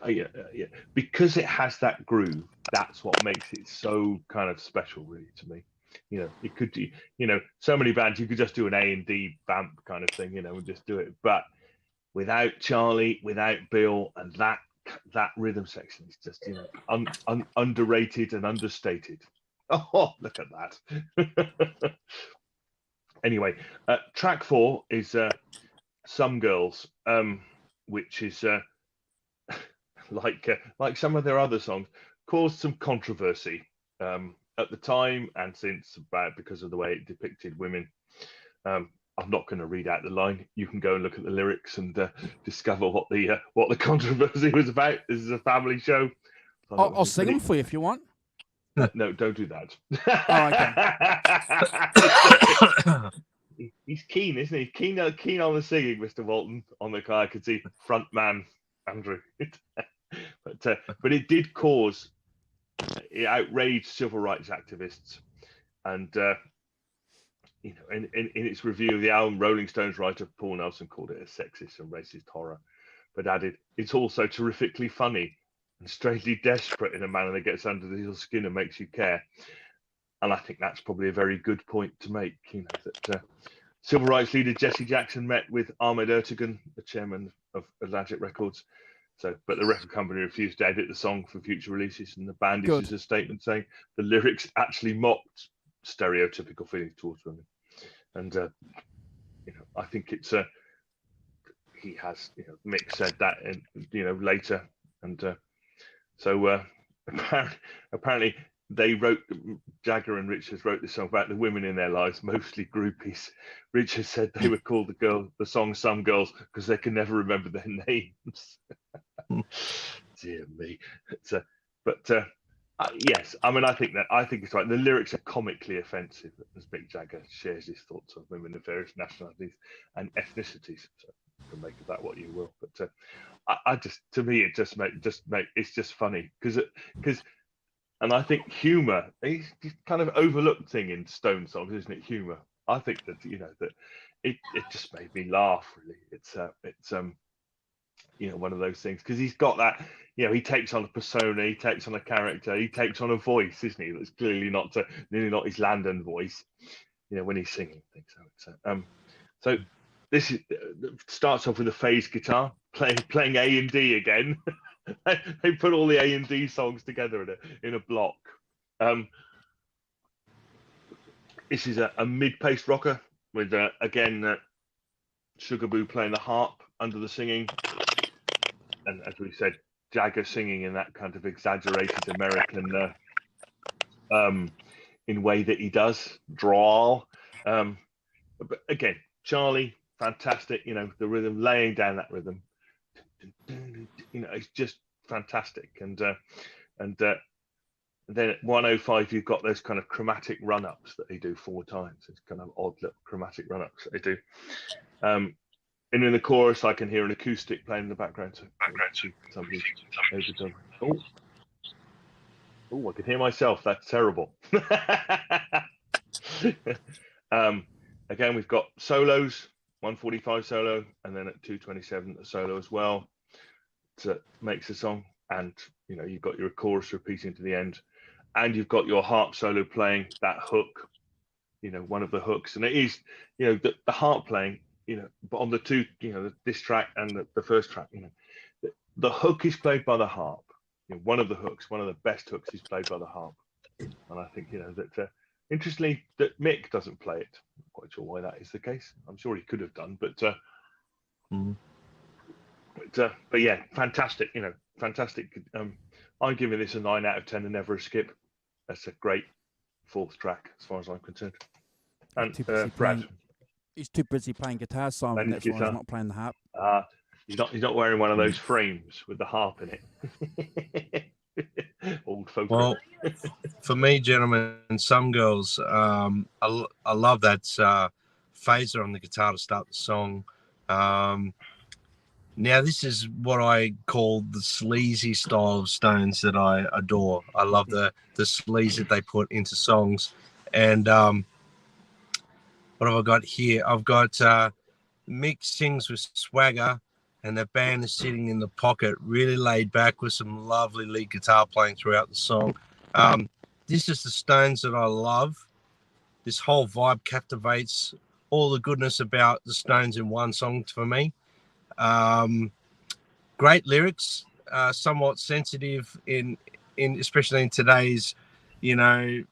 because it has that groove. That's what makes it so kind of special, really, to me. You know, it could, you know, so many bands you could just do an A&D vamp kind of thing, you know, and just do it. But without Charlie, without Bill, and that rhythm section is just, you know, underrated and understated. Oh, look at that. Anyway, track 4 is Some Girls, which is like some of their other songs, caused some controversy at the time and since, because of the way it depicted women. I'm not going to read out the line. You can go and look at the lyrics and discover what the controversy was about. This is a family show. I'll sing them for you if you want. No, don't do that. Oh, He's keen, isn't he? Keen on the singing, Mr. Walton. On the car, I could see front man Andrew. But it did cause, it outraged civil rights activists, and you know, in its review of the album, Rolling Stones writer Paul Nelson called it a sexist and racist horror, but added, "It's also terrifically funny and strangely desperate in a manner that gets under your skin and makes you care." And I think that's probably a very good point to make. You know, that civil rights leader Jesse Jackson met with Ahmed Ertegun, the chairman of Atlantic Records. But the record company refused to edit the song for future releases, and the band issues a statement saying the lyrics actually mocked stereotypical feelings towards women. And you know, I think it's he has, you know, Mick said that, and you know, later, and so apparently they wrote, Jagger and Richards wrote this song about the women in their lives, mostly groupies. Richards said they would call the song "Some Girls" because they can never remember their names. Dear me. Yes, I mean, I think it's right. The lyrics are comically offensive, as Mick Jagger shares his thoughts on women of various nationalities and ethnicities. So you can make of that what you will. But to me, it just it's just funny because and I think humour is kind of overlooked thing in Stone songs, isn't it? Humour. I think that, you know, that it just made me laugh. Really, it's you know, one of those things, because he's got that, you know, he takes on a persona, he takes on a character, he takes on a voice, isn't he? That's clearly not his Landon voice, you know, when he's singing things. So this starts off with a phase guitar playing A and D again. They put all the A and D songs together in a block. This is a mid-paced rocker with again Sugar Boo playing the harp under the singing, and as we said, Jagger singing in that kind of exaggerated American in way that he does, drawl. But again, Charlie, fantastic. You know, the rhythm, laying down that rhythm. You know, it's just fantastic. And then at 105, you've got those kind of chromatic run-ups that they do 4 times. It's kind of odd little chromatic run-ups that they do. And in the chorus, I can hear an acoustic playing in the background. So somebody overdone. Oh, I can hear myself. That's terrible. Again, we've got solos, 145 solo, and then at 227 a solo as well. So it makes the song, and you know, you've got your chorus repeating to the end, and you've got your harp solo playing that hook. You know, one of the hooks, and it is, you know, the harp playing. You know, but on the two, you know, this track and the first track, you know, the hook is played by the harp. You know, one of the hooks, one of the best hooks, is played by the harp. And I think, you know, that interestingly, that Mick doesn't play it. I'm not quite sure why that is the case. I'm sure he could have done, but yeah, fantastic. You know, fantastic. I'm giving this a 9 out of 10 and never a skip. That's a great 4th track as far as I'm concerned. And Brad. He's too busy playing guitar, Simon. That's why he's not playing the harp. He's not wearing one of those frames with the harp in it. Old folk. Well, for me, gentlemen, Some Girls, I love that phaser on the guitar to start the song. Now, this is what I call the sleazy style of Stones that I adore. I love the sleaze that they put into songs. And what have I got here? I've got Mick sings with swagger, and the band is sitting in the pocket, really laid back with some lovely lead guitar playing throughout the song. This is the Stones that I love. This whole vibe captivates all the goodness about the Stones in one song for me. Great lyrics, somewhat sensitive in especially in today's, you know,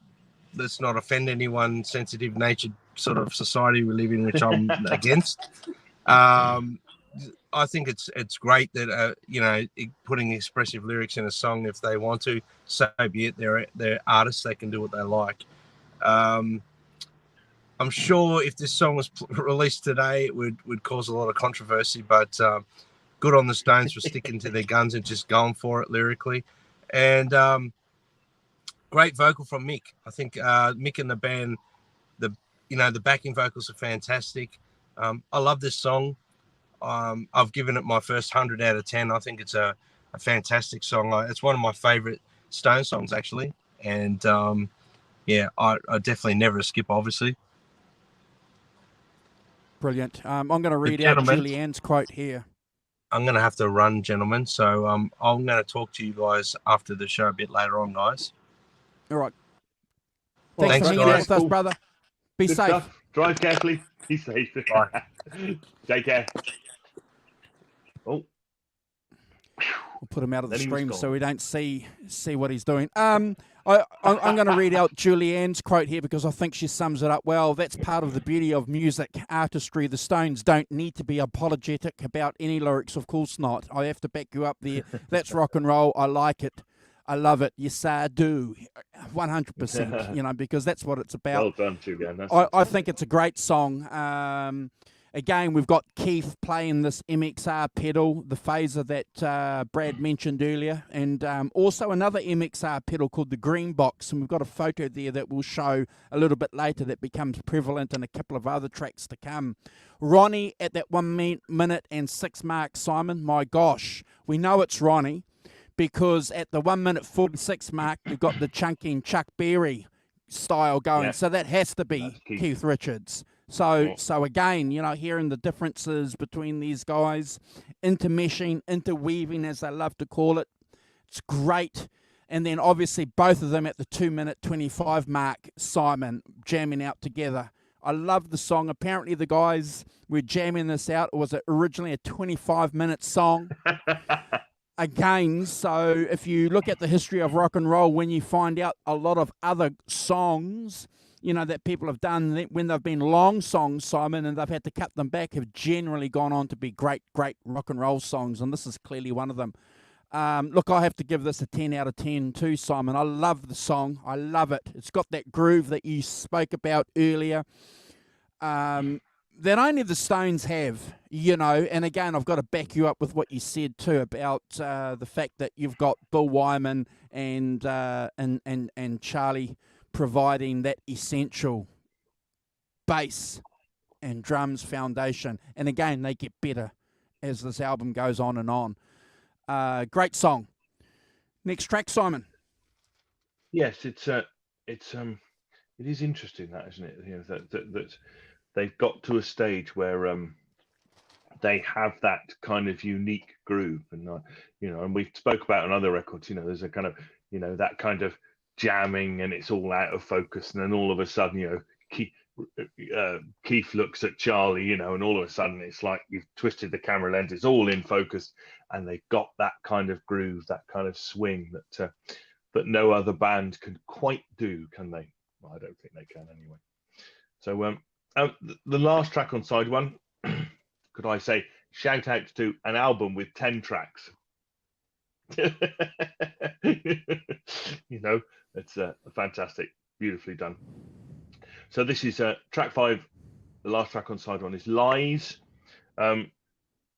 let's not offend anyone, sensitive natured sort of society we live in, which I'm against. I think it's great that you know, putting expressive lyrics in a song if they want to. So be it. They're artists; they can do what they like. I'm sure if this song was released today, it would cause a lot of controversy. But good on the Stones for sticking to their guns and just going for it lyrically. And great vocal from Mick. I think Mick and the band, the backing vocals are fantastic. I love this song. I've given it my first 100 out of 10. I think it's a fantastic song. It's one of my favorite Stone songs, actually. And I definitely never skip, obviously. Brilliant. I'm going to read out gentlemen, Julianne's quote here. I'm going to have to run, gentlemen. So I'm going to talk to you guys after the show a bit later on, guys. All right. Thanks, Thanks for hanging out guys. with us, brother. Be Good safe. stuff. Drive carefully. Be safe. Bye. Take care. Oh. We'll put him out of the Then he was stream gone. so we don't see what he's doing. I'm going to read out Julianne's quote here because I think she sums it up well. That's part of the beauty of music, artistry. The Stones don't need to be apologetic about any lyrics. Of course not. I have to back you up there. That's rock and roll. I like it. I love it. Yes, I do. 100%, because that's what it's about. Well done, Julian. I think it's a great song. Again, we've got Keith playing this MXR pedal, the phaser that Brad mentioned earlier, and also another MXR pedal called the Green Box, and we've got a photo there that we'll show a little bit later that becomes prevalent in a couple of other tracks to come. Ronnie at that 1 minute and 6 mark, Simon, my gosh, we know it's Ronnie because at the 1 minute 46 mark, we've got the chunky and Chuck Berry style going, Yeah. so that has to be Keith Richards. So again, hearing the differences between these guys, intermeshing, interweaving, as they love to call it, it's great. And then obviously both of them at the 2 minute 25 mark, Simon, jamming out together. I love the song. Apparently the guys were jamming this out. It was originally a 25-minute song. Again, so if you look at the history of rock and roll, when you find out a lot of other songs that people have done when they've been long songs, Simon, and they've had to cut them back, have generally gone on to be great, great rock and roll songs, and this is clearly one of them. Look, I have to give this a 10 out of 10 too, Simon. I love the song. I love it. It's got that groove that you spoke about earlier that only the Stones have, and again, I've got to back you up with what you said too about the fact that you've got Bill Wyman and Charlie providing that essential bass and drums foundation. And again, they get better as this album goes on and on. Great song. Next track, Simon. Yes, it is interesting, that, isn't it? That they've got to a stage where they have that kind of unique groove, and and we spoke about on other records. There's a kind of that kind of jamming, and it's all out of focus, and then all of a sudden, Keith looks at Charlie, and all of a sudden it's like you've twisted the camera lens, it's all in focus, and they've got that kind of groove, that kind of swing that no other band can quite do, can they? Well, I don't think they can anyway. So the last track on side one, could I say, shout out to an album with 10 tracks. It's fantastic, beautifully done. So this is track 5. The last track on side 1 is Lies.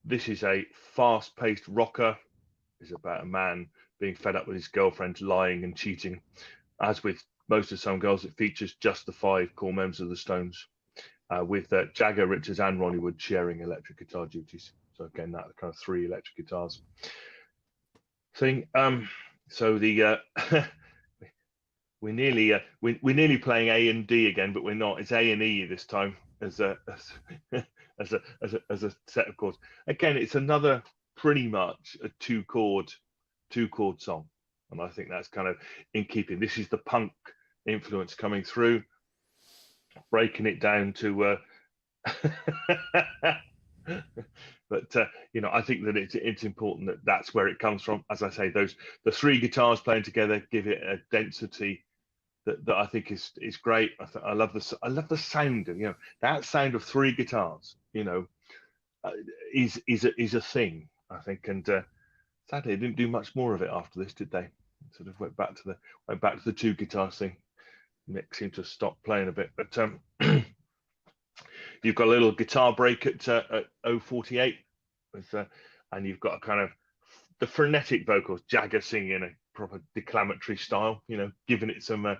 This is a fast-paced rocker. It's about a man being fed up with his girlfriend lying and cheating. As with most of Some Girls, it features just the 5 core members of the Stones, with Jagger, Richards, and Ronnie Wood sharing electric guitar duties. So again, that kind of 3 electric guitars thing. So the we're nearly playing A and D again, but we're not. It's A and E this time as a set of chords. Again, it's another pretty much a two chord song, and I think that's kind of in keeping. This is the punk influence coming through, breaking it down to. But I think that it's important that that's where it comes from. As I say, the 3 guitars playing together give it a density that I think is great. I love the sound of that sound of 3 guitars. Is a thing, I think. And sadly, they didn't do much more of it after this, did they? Sort of went back to the 2 guitars thing. Mick seemed to stop playing a bit, but You've got a little guitar break at 0:48, and you've got a kind of the frenetic vocals, Jagger singing in a proper declamatory style, giving it some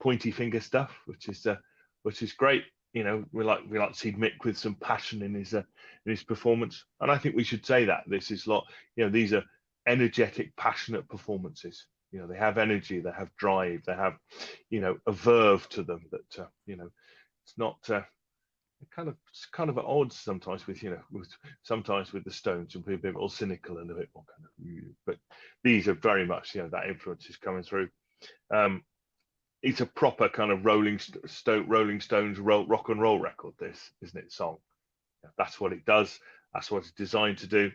pointy finger stuff, which is great. We like to see Mick with some passion in his performance, and I think we should say that this is these are energetic, passionate performances. They have energy, they have drive, they have a verve to them that it's not it's kind of at odds sometimes with sometimes with the Stones and be a bit more cynical and a bit more kind of, but these are very much that influence is coming through. It's a proper kind of Rolling Stones rock and roll record, this, isn't it? Song. That's what it does. That's what it's designed to do.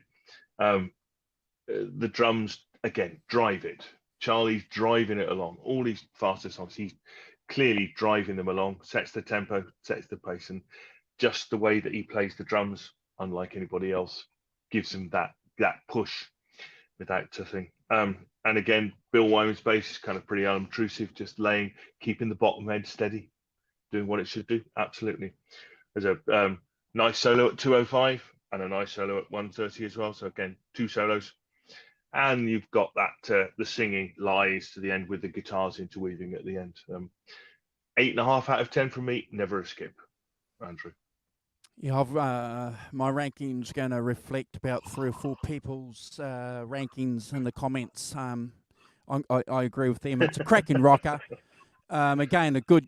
The drums again drive it. Charlie's driving it along. All these faster songs, he's clearly driving them along. Sets the tempo, sets the pace, and just the way that he plays the drums, unlike anybody else, gives him that push without touching. And again, Bill Wyman's bass is kind of pretty unobtrusive, just keeping the bottom end steady, doing what it should do. Absolutely. There's a nice solo at 2:05 and a nice solo at 1:30 as well. So again, 2 solos. And you've got that the singing lies to the end with the guitars interweaving at the end. 8.5 out of 10 from me. Never a skip, Andrew. Yeah, my ranking's going to reflect about 3 or 4 people's rankings in the comments. I agree with them. It's a cracking rocker. Again, a good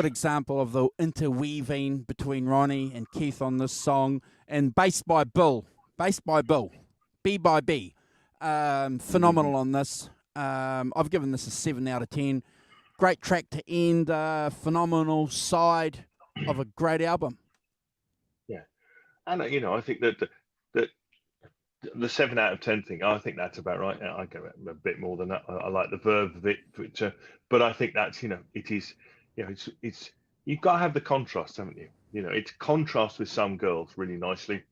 example of the interweaving between Ronnie and Keith on this song, and bass by Bill, B by B. Phenomenal on this. I've given this a 7 out of 10. Great track to end. Phenomenal side of a great album. Yeah, and I think that the 7 out of 10 thing, I think that's about right. I go a bit more than that. I like the verve of it, but I think that's it is it's you've got to have the contrast, haven't you? It's contrast with Some Girls really nicely,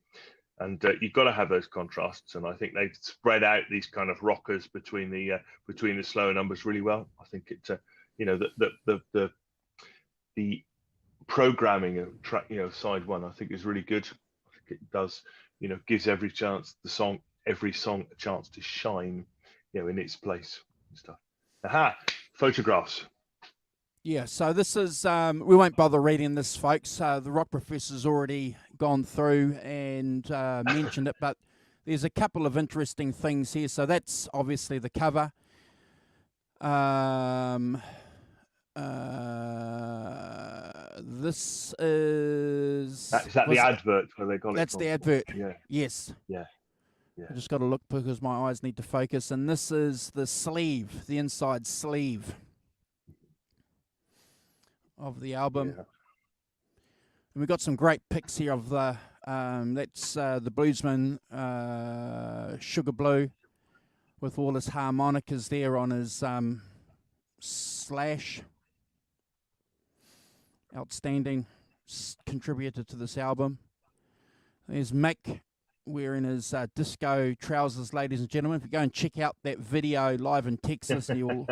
and you've got to have those contrasts. And I think they've spread out these kind of rockers between the slower numbers really well. I think it's the programming of track, side 1, I think is really good. I think it does, gives every song a chance to shine, in its place and stuff. Aha, photographs. Yeah, so this is, we won't bother reading this, folks. The rock professor's already gone through and mentioned it, but there's a couple of interesting things here. So that's obviously the cover. This is the advert where they got it. That's from. the advert. Yeah. Yes. Yeah. I just got to look because my eyes need to focus. And this is the sleeve, the inside sleeve of the album. Yeah. And we've got some great pics here of the that's the bluesman Sugar Blue with all his harmonicas there on his Slash. Outstanding contributor to this album. There's Mick wearing his disco trousers, ladies and gentlemen. If you go and check out that video live in Texas, you'll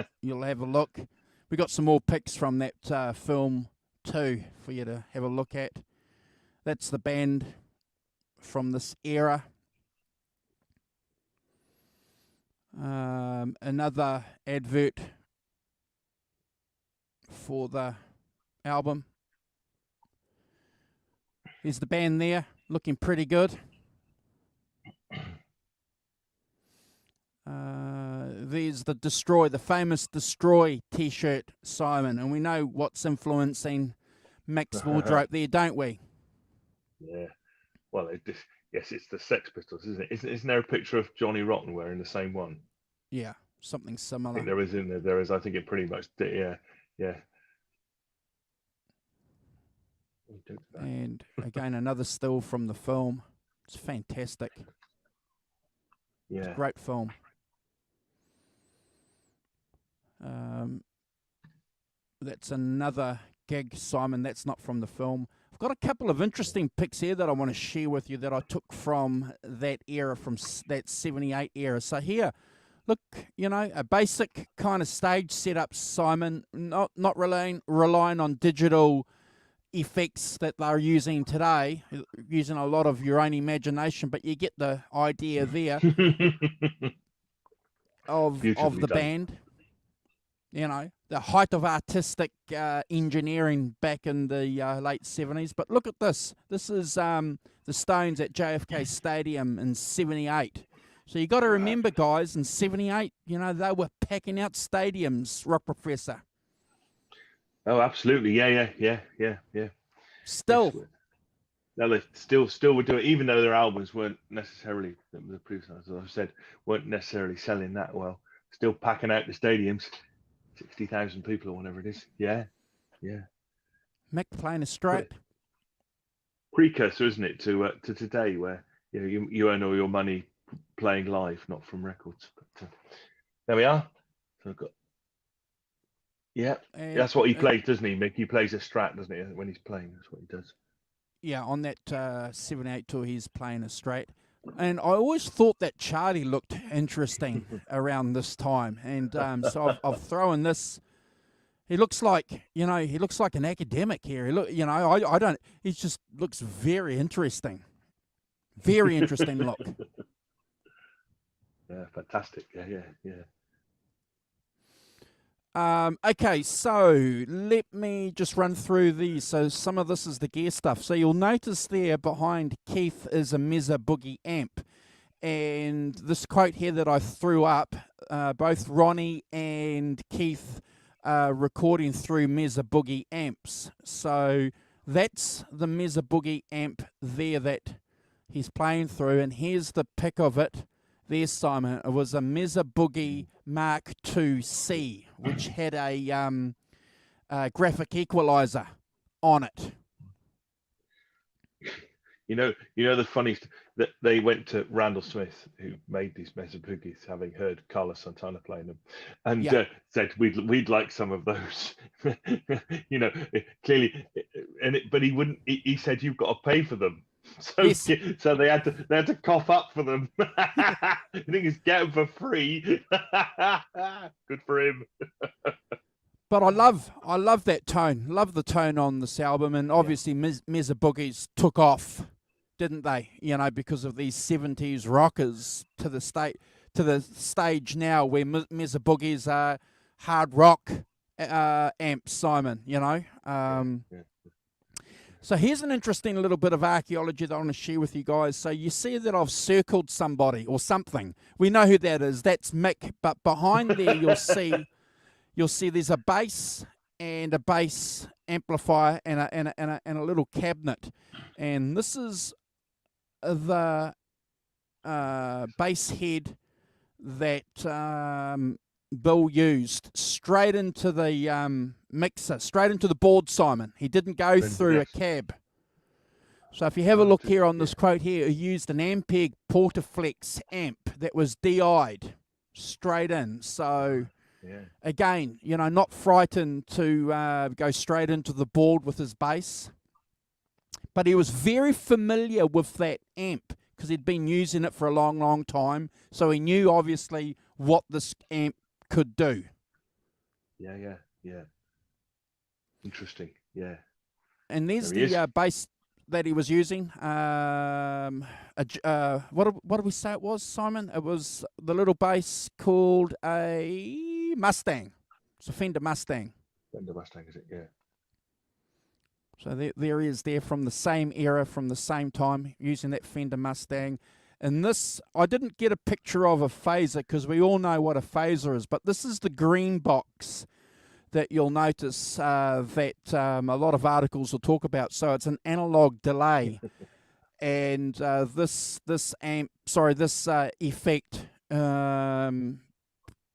have a look. We got some more pics from that film too for you to have a look at. That's the band from this era. Another advert for the album. Here's the band there, looking pretty good. There's the famous Destroy t-shirt, Simon, and we know what's influencing Mick's wardrobe there, don't we? Yeah. Well, yes, it's the Sex Pistols, isn't it? Isn't there a picture of Johnny Rotten wearing the same one? Yeah, something similar. I think there is in there. There is. I think it pretty much. Yeah. And again, another still from the film. It's fantastic. Yeah. It's a great film. That's another gig, Simon. That's not from the film. I've got a couple of interesting pics here that I want to share with you that I took from that era, from that 78 era. So here, look, a basic kind of stage setup, Simon, not relying on digital effects that they're using today, using a lot of your own imagination, but you get the idea there of Beautifully the done. band. You know, the height of artistic engineering back in the late 70s. But look at this. This is the Stones at JFK Stadium in 78. So you got to remember, guys, in 78, you know, they were packing out stadiums, Rock Professor. Oh, absolutely. Yeah. Still. Yes, no, they still would do it, even though their albums weren't necessarily, the previous ones, as I said, weren't necessarily selling that well. Still packing out the stadiums, 60,000 people or whatever it is. Yeah. Mick playing a straight. Precursor, isn't it, to today, where you earn all your money playing live, not from records. But there we are. So I've got. Yeah, that's what he plays, doesn't he, Mick? He plays a Strat, doesn't he? When he's playing, that's what he does. Yeah, on that 78 tour, he's playing a straight. And I always thought that Charlie looked interesting around this time. And so I've thrown this. He looks like, he looks like an academic here. I don't, he just looks very interesting. Very interesting look. Yeah, fantastic. Yeah. Okay, so let me just run through these. So some of this is the gear stuff. So you'll notice there behind Keith is a Mesa Boogie amp. And this quote here that I threw up, both Ronnie and Keith recording through Mesa Boogie amps. So that's the Mesa Boogie amp there that he's playing through. And here's the pic of it. There, Simon. It was a Mesa Boogie Mark II-C, which had a graphic equalizer on it. You know the funniest that they went to Randall Smith, who made these Mesa Boogies, having heard Carlos Santana playing them, and said we'd like some of those. Clearly, but he wouldn't. He said you've got to pay for them. So, Yes. So they had to cough up for them. I think it's get them for free. Good for him. But I love that tone. Love the tone on this album, and obviously Mesa Boogies took off, didn't they? Because of these 70s rockers to the stage now, where Mesa Boogies are hard rock amps, Simon. So here's an interesting little bit of archaeology that I want to share with you guys. So you see that I've circled somebody or something. We know who that is. That's Mick. But behind there, you'll see there's a bass and a bass amplifier and a little cabinet. And this is the bass head that Bill used straight into the mixer, straight into the board, Simon. He didn't go through a cab. So if you have a look here on this quote here, he used an Ampeg Portaflex amp that was DI'd straight in. So again, not frightened to go straight into the board with his bass. But he was very familiar with that amp because he'd been using it for a long, long time. So he knew, obviously, what this amp could do. Yeah. Interesting. Yeah. And there's the bass that he was using. What did we say it was, Simon? It was the little bass called a Mustang. It's a Fender Mustang. Fender Mustang, is it? Yeah. So there he is there from the same era, from the same time, using that Fender Mustang. And this, I didn't get a picture of a phaser because we all know what a phaser is, but this is the green box that you'll notice that a lot of articles will talk about. So it's an analog delay. And this effect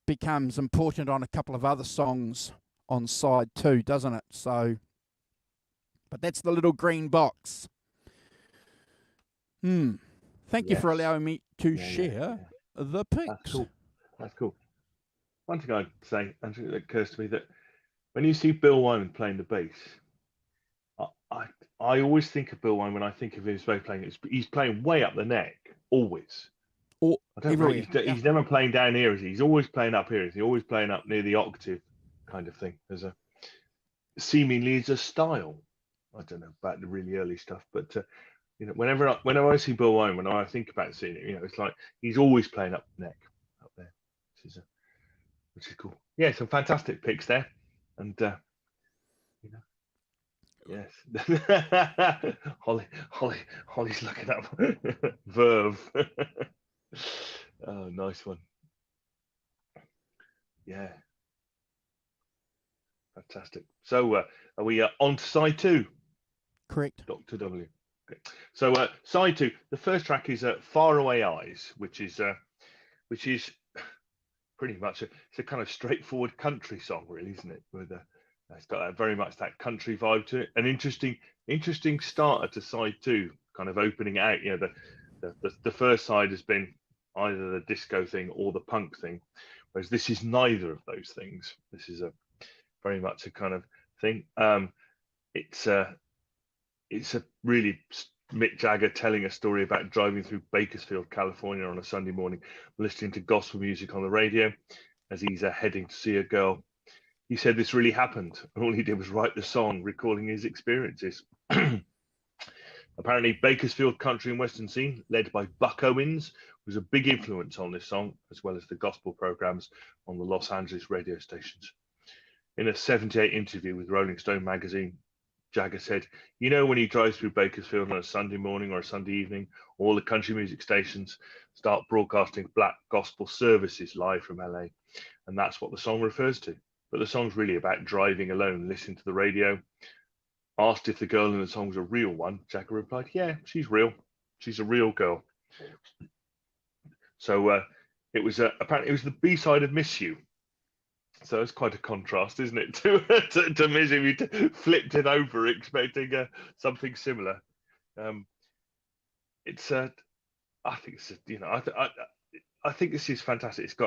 becomes important on a couple of other songs on side 2, doesn't it? So, but that's the little green box. Thank you for allowing me to share the pics. That's cool. One thing I'd say, and it occurs to me, that when you see Bill Wyman playing the bass, I always think of Bill Wyman when I think of his bass playing. He's playing way up the neck, always. He's never playing down here, is he? He's always playing up here. Is he always playing up near the octave kind of thing? Seemingly is a style. I don't know about the really early stuff, but you know, whenever I see Bill Wyman, when I think about seeing it, you know, it's like he's always playing up the neck up there, which is cool. Yeah, some fantastic picks there, and you know, yes, Holly's looking up Verve. Oh, nice one. Yeah, fantastic. So are we on to side two? Correct. Dr. W. Okay. So side two, the first track is Faraway Eyes, which is pretty much it's a kind of straightforward country song, really, isn't it? With it's got very much that country vibe to it. An interesting starter to side two, kind of opening out. You know, the first side has been either the disco thing or the punk thing, whereas this is neither of those things. This is a very much a kind of thing. It's a really Mick Jagger telling a story about driving through Bakersfield, California on a Sunday morning, listening to gospel music on the radio as he's heading to see a girl. He said this really happened. All he did was write the song, recalling his experiences. Apparently, Bakersfield country and western scene, led by Buck Owens, was a big influence on this song, as well as the gospel programs on the Los Angeles radio stations. In a '78 interview with Rolling Stone magazine, Jagger said, you know, when he drives through Bakersfield on a Sunday morning or a Sunday evening, all the country music stations start broadcasting black gospel services live from LA. And that's what the song refers to. But the song's really about driving alone, listening to the radio. Asked if the girl in the song's a real one, Jagger replied, yeah, she's real. She's a real girl. So it was apparently it was the B-side of Miss You. So it's quite a contrast, isn't it, to Miss You? You flipped it over expecting something similar. It's I think it's you know I think this is fantastic. It's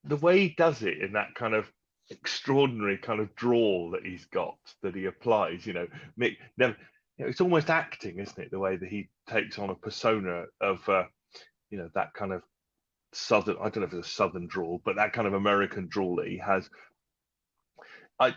the way he does it in that kind of extraordinary kind of drawl that he's got, that he applies. You know, Mick never. You know, it's almost acting, isn't it? The way that he takes on a persona of you know, that kind of southern, I don't know if it's a southern drawl, but that kind of American drawl that he has. I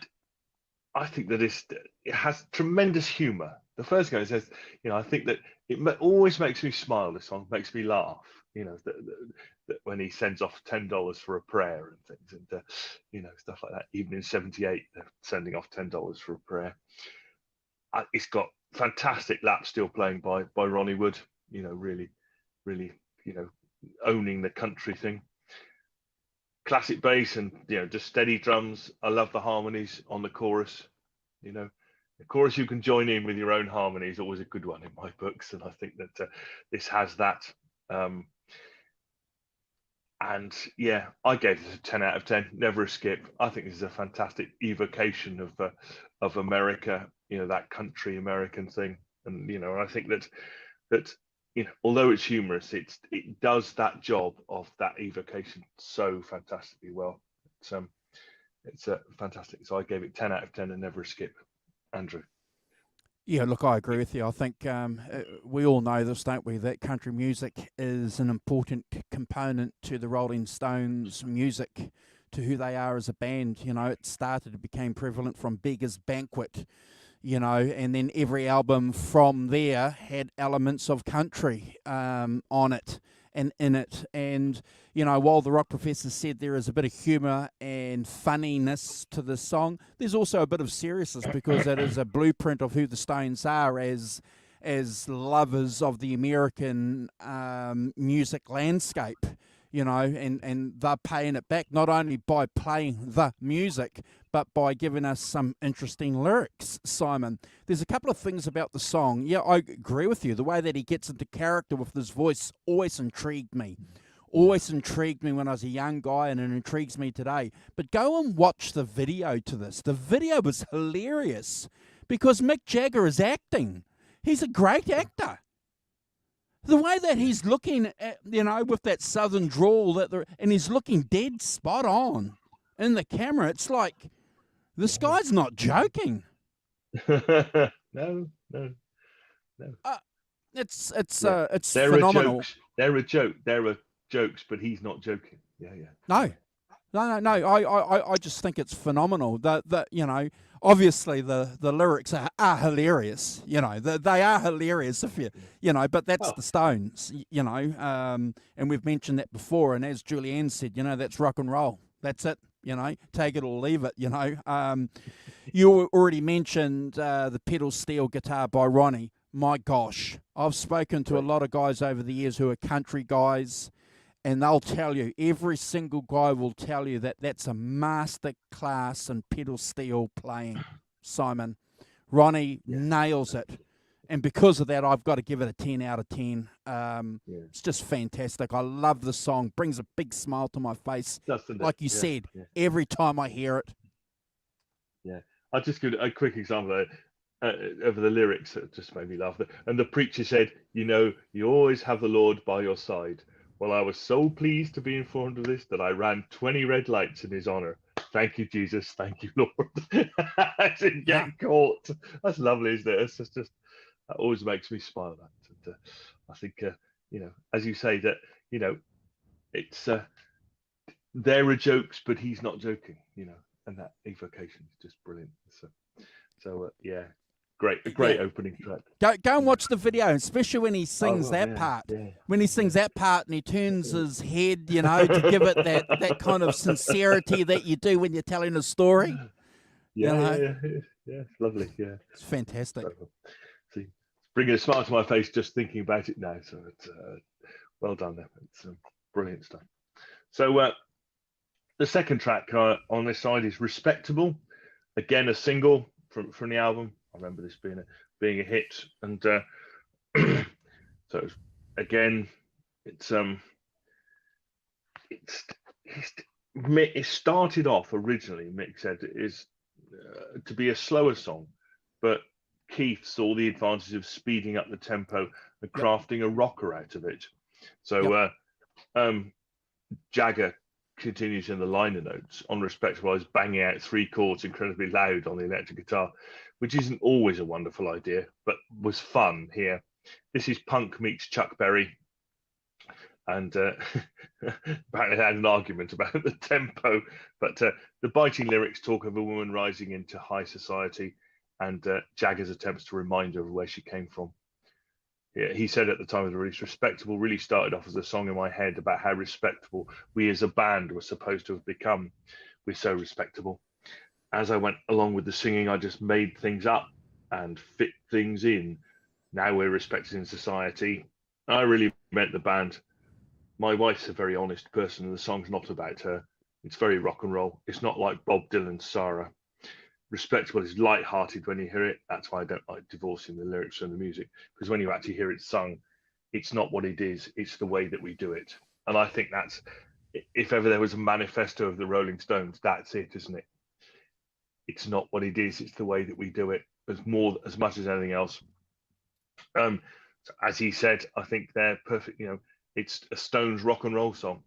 think that it has tremendous humor. The first guy says, you know, I think that it always makes me smile. This song makes me laugh. You know, that when he sends off $10 for a prayer and things, and you know, stuff like that. Even in '78, they're sending off $10 for a prayer. It's got fantastic lap steel playing by Ronnie Wood. You know, really, you know, owning the country thing. Classic bass and, you know, just steady drums. I love the harmonies on the chorus. You know, the chorus you can join in with your own harmony is always a good one in my books, and I think that this has that. And yeah, I gave this a 10 out of 10. Never a skip. I think this is a fantastic evocation of America. You know, that country American thing, and you know, I think that you know, although it's humorous, it does that job of that evocation so fantastically well. It's fantastic. So I gave it 10 out of 10 and never a skip. Andrew. Yeah, look, I agree with you. I think we all know this, don't we, that country music is an important component to the Rolling Stones' music, to who they are as a band. You know, it became prevalent from Beggar's Banquet, you know, and then every album from there had elements of country on it and in it. And, you know, while the rock professor said there is a bit of humour and funniness to this song, there's also a bit of seriousness, because it is a blueprint of who the Stones are as lovers of the American music landscape. You know, and they're paying it back, not only by playing the music, but by giving us some interesting lyrics, Simon. There's a couple of things about the song. Yeah, I agree with you. The way that he gets into character with his voice always intrigued me. Always intrigued me when I was a young guy, and it intrigues me today. But go and watch the video to this. The video was hilarious because Mick Jagger is acting. He's a great actor. The way that he's looking at, you know, with that southern drawl, and he's looking dead spot on in the camera, it's like this guy's not joking. No. It's there phenomenal. Are jokes. There are jokes, but he's not joking. Yeah. No, No. I just think it's phenomenal. Obviously the lyrics are hilarious. They are hilarious if but that's the Stones. And we've mentioned that before. And as Julianne said, that's rock and roll. That's it. Take it or leave it. You already mentioned the pedal steel guitar by Ronnie. My gosh, I've spoken to a lot of guys over the years who are country guys. And they'll tell you, every single guy will tell you that that's a master class in pedal steel playing, Simon. Ronnie nails it. And because of that, I've got to give it a 10 out of 10. It's just fantastic. I love the song. Brings a big smile to my face. Like you said, every time I hear it. Yeah. I'll just give a quick example of the lyrics that just made me laugh. And the preacher said, you always have the Lord by your side. Well, I was so pleased to be informed of this that I ran 20 red lights in his honor. Thank you, Jesus. Thank you, Lord. I didn't get caught. That's lovely, isn't it? It's just that always makes me smile. And, I think, as you say, that, it's there are jokes, but he's not joking, and that evocation is just brilliant. So yeah. A great opening track. Go and watch the video, especially when he sings part. Yeah. When he sings that part and he turns his head, to give it that kind of sincerity that you do when you're telling a story. Yeah, it's lovely. Yeah, it's fantastic. So, see, bringing a smile to my face just thinking about it now. So it's well done there. It's brilliant stuff. So the second track on this side is "Respectable," again a single from the album. I remember this being a hit, and so again, it started off originally. Mick said it is to be a slower song, but Keith saw the advantage of speeding up the tempo and crafting a rocker out of it. So Jagger continues in the liner notes on "Respectable." I was banging out 3 chords incredibly loud on the electric guitar, which isn't always a wonderful idea, but was fun here. This is punk meets Chuck Berry. And apparently they had an argument about the tempo, but the biting lyrics talk of a woman rising into high society, and Jagger's attempts to remind her of where she came from. Yeah, he said at the time of the release, "Respectable" really started off as a song in my head about how respectable we as a band were supposed to have become. We're so respectable. As I went along with the singing, I just made things up and fit things in. Now we're respected in society. I really meant the band. My wife's a very honest person, and the song's not about her. It's very rock and roll. It's not like Bob Dylan's Sarah. Respectable is light-hearted when you hear it. That's why I don't like divorcing the lyrics from the music, because when you actually hear it sung, it's not what it is, it's the way that we do it. And I think that's, if ever there was a manifesto of the Rolling Stones, that's it, isn't it? It's not what it is, it's the way that we do it, as much as anything else. So as he said, I think they're perfect. It's a Stones rock and roll song.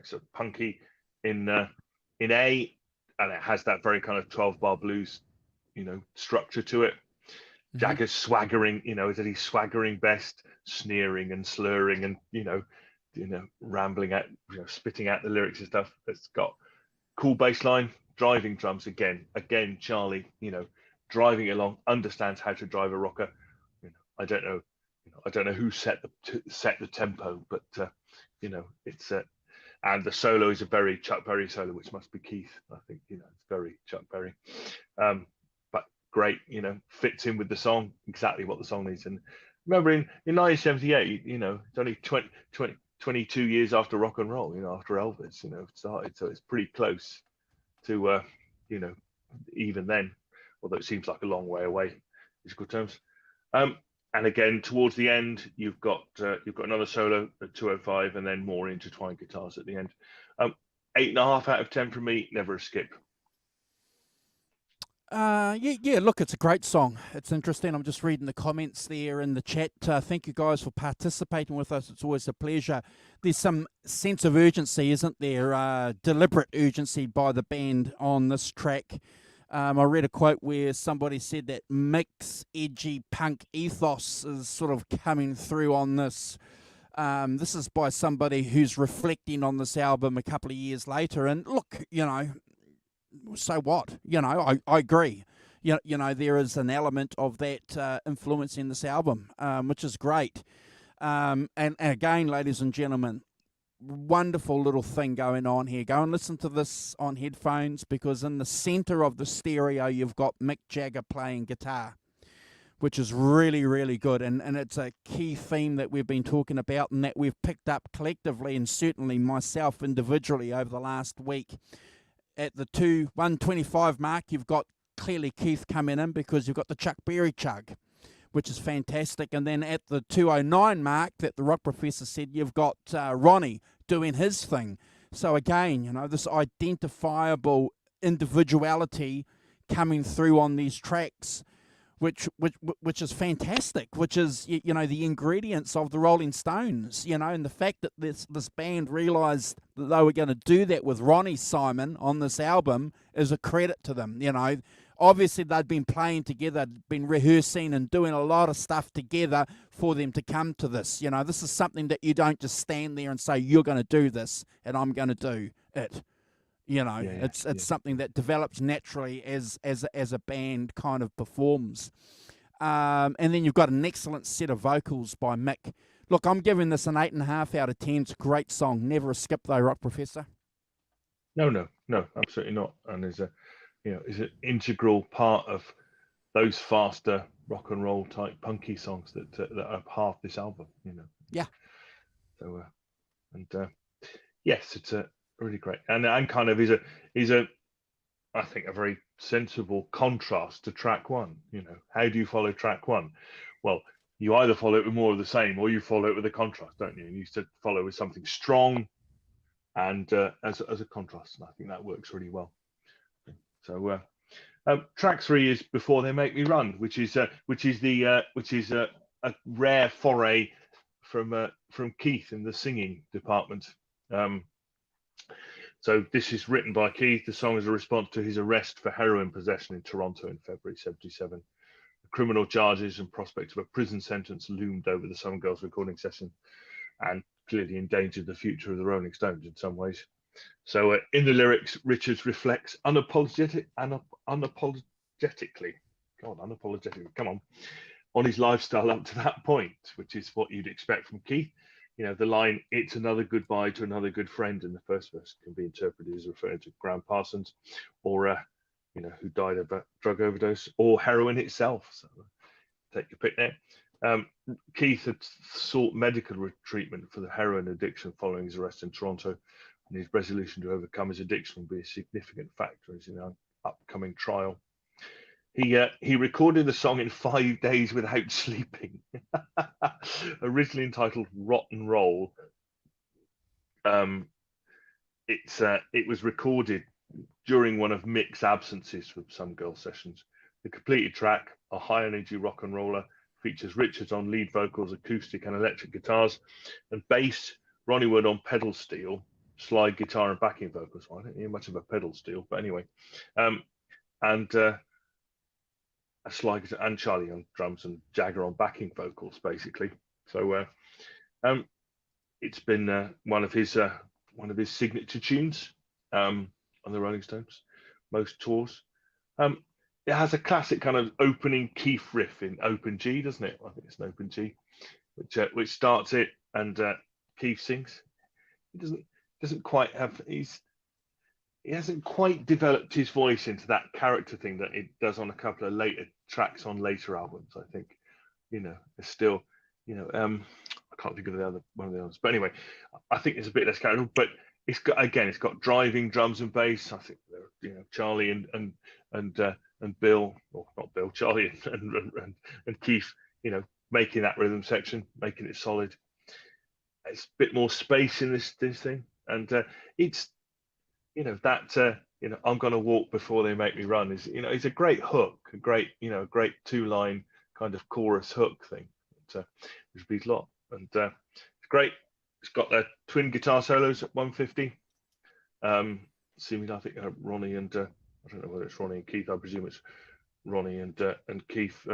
So punky in A, and it has that very kind of 12-bar blues, structure to it. Mm-hmm. Jagger's swaggering, that he's swaggering best, sneering and slurring and rambling out, spitting out the lyrics and stuff. It's got cool bass line, driving drums again. Charlie, driving along, understands how to drive a rocker. I don't know who set the tempo, but it's and the solo is a very Chuck Berry solo, which must be Keith. I think it's very Chuck Berry, but great. Fits in with the song, exactly what the song needs. And remember, in 1978, it's only 22 years after rock and roll. After Elvis, started, so it's pretty close to even then, although it seems like a long way away, musical terms. And again, towards the end, you've got another solo at 2:05, and then more intertwined guitars at the end. 8.5 out of 10 from me. Never a skip. Yeah. Look, it's a great song. It's interesting. I'm just reading the comments there in the chat. Thank you guys for participating with us. It's always a pleasure. There's some sense of urgency, isn't there? Deliberate urgency by the band on this track. I read a quote where somebody said that Mick's edgy punk ethos is sort of coming through on this. This is by somebody who's reflecting on this album a couple of years later. And look, so what? I agree. There is an element of that influence in this album, which is great. And again, ladies and gentlemen, wonderful little thing going on here. Go and listen to this on headphones, because in the center of the stereo, you've got Mick Jagger playing guitar, which is really, really good. And it's a key theme that we've been talking about and that we've picked up collectively, and certainly myself individually over the last week. At the 125 mark, you've got clearly Keith coming in, because you've got the Chuck Berry chug, which is fantastic. And then at the 209 mark that the Rock Professor said, you've got Ronnie doing his thing. So again, this identifiable individuality coming through on these tracks, which is fantastic, which is, the ingredients of the Rolling Stones, and the fact that this band realised that they were going to do that with Ronnie Simon on this album is a credit to them. Obviously they'd been playing together, been rehearsing and doing a lot of stuff together for them to come to this. This is something that you don't just stand there and say, you're going to do this and I'm going to do it. It's something that develops naturally as a band kind of performs. And then you've got an excellent set of vocals by Mick. Look, I'm giving this an 8.5 out of 10. It's a great song. Never a skip though, Rock Professor. No, absolutely not. And is an integral part of those faster rock and roll type punky songs that are half this album. Yeah. So yes, it's a really great, and kind of is a I think a very sensible contrast to track one. How do you follow track one? Well, you either follow it with more of the same, or you follow it with a contrast, don't you? And you used to follow with something strong and as a contrast, and I think that works really well. So track 3 is Before They Make Me Run, which is a rare foray from Keith in the singing department. So this is written by Keith. The song is a response to his arrest for heroin possession in Toronto in February '77. The criminal charges and prospect of a prison sentence loomed over the Some Girls recording session, and clearly endangered the future of the Rolling Stones in some ways. So in the lyrics, Richards reflects unapologetically, on his lifestyle up to that point, which is what you'd expect from Keith. The line, "It's another goodbye to another good friend" in the first verse can be interpreted as referring to Graham Parsons, or who died of a drug overdose, or heroin itself. So take your pick there. Keith had sought medical treatment for the heroin addiction following his arrest in Toronto, and his resolution to overcome his addiction will be a significant factor in his upcoming trial. He recorded the song in 5 days without sleeping. Originally entitled "Rotten Roll," it was recorded during one of Mick's absences from Some Girl sessions. The completed track, a high-energy rock and roller, features Richards on lead vocals, acoustic and electric guitars, and bass, Ronnie Wood on pedal steel, slide guitar and backing vocals. Well, I don't hear much of a pedal steel, but anyway, and a slide guitar, and Charlie on drums and Jagger on backing vocals, basically. So it's been one of his signature tunes on the Rolling Stones, most tours. It has a classic kind of opening Keith riff in open G, doesn't it? I think it's an open G, which starts it, and Keith sings. He doesn't quite have he hasn't quite developed his voice into that character thing that it does on a couple of later tracks on later albums. I think, it's still, I can't think of one of the others, but anyway, I think it's a bit less character, but it's got driving drums and bass. I think Charlie and Bill, or not Bill, Charlie and Keith, making that rhythm section, making it solid. It's a bit more space in this thing, and it's I'm gonna walk before they make me run is it's a great hook, a great 2-line kind of chorus hook thing. Which repeats a lot, and it's great. It's got the twin guitar solos at 150. Seemingly, I think Ronnie and I don't know whether it's Ronnie and Keith. I presume it's Ronnie and Keith.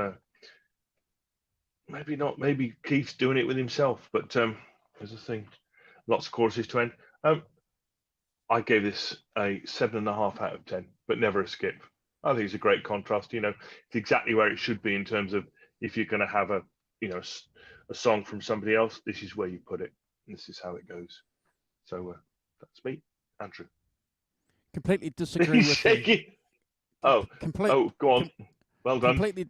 Maybe not. Maybe Keith's doing it with himself, but as a thing. Lots of choruses to end. I gave this a 7.5 out of 10, but never a skip. I think it's a great contrast. You know, it's exactly where it should be in terms of if you're going to have a, you know, a song from somebody else, this is where you put it. And this is how it goes. So that's me, Andrew. Completely disagree He's with shaking. you. Go on. Well done. Completely.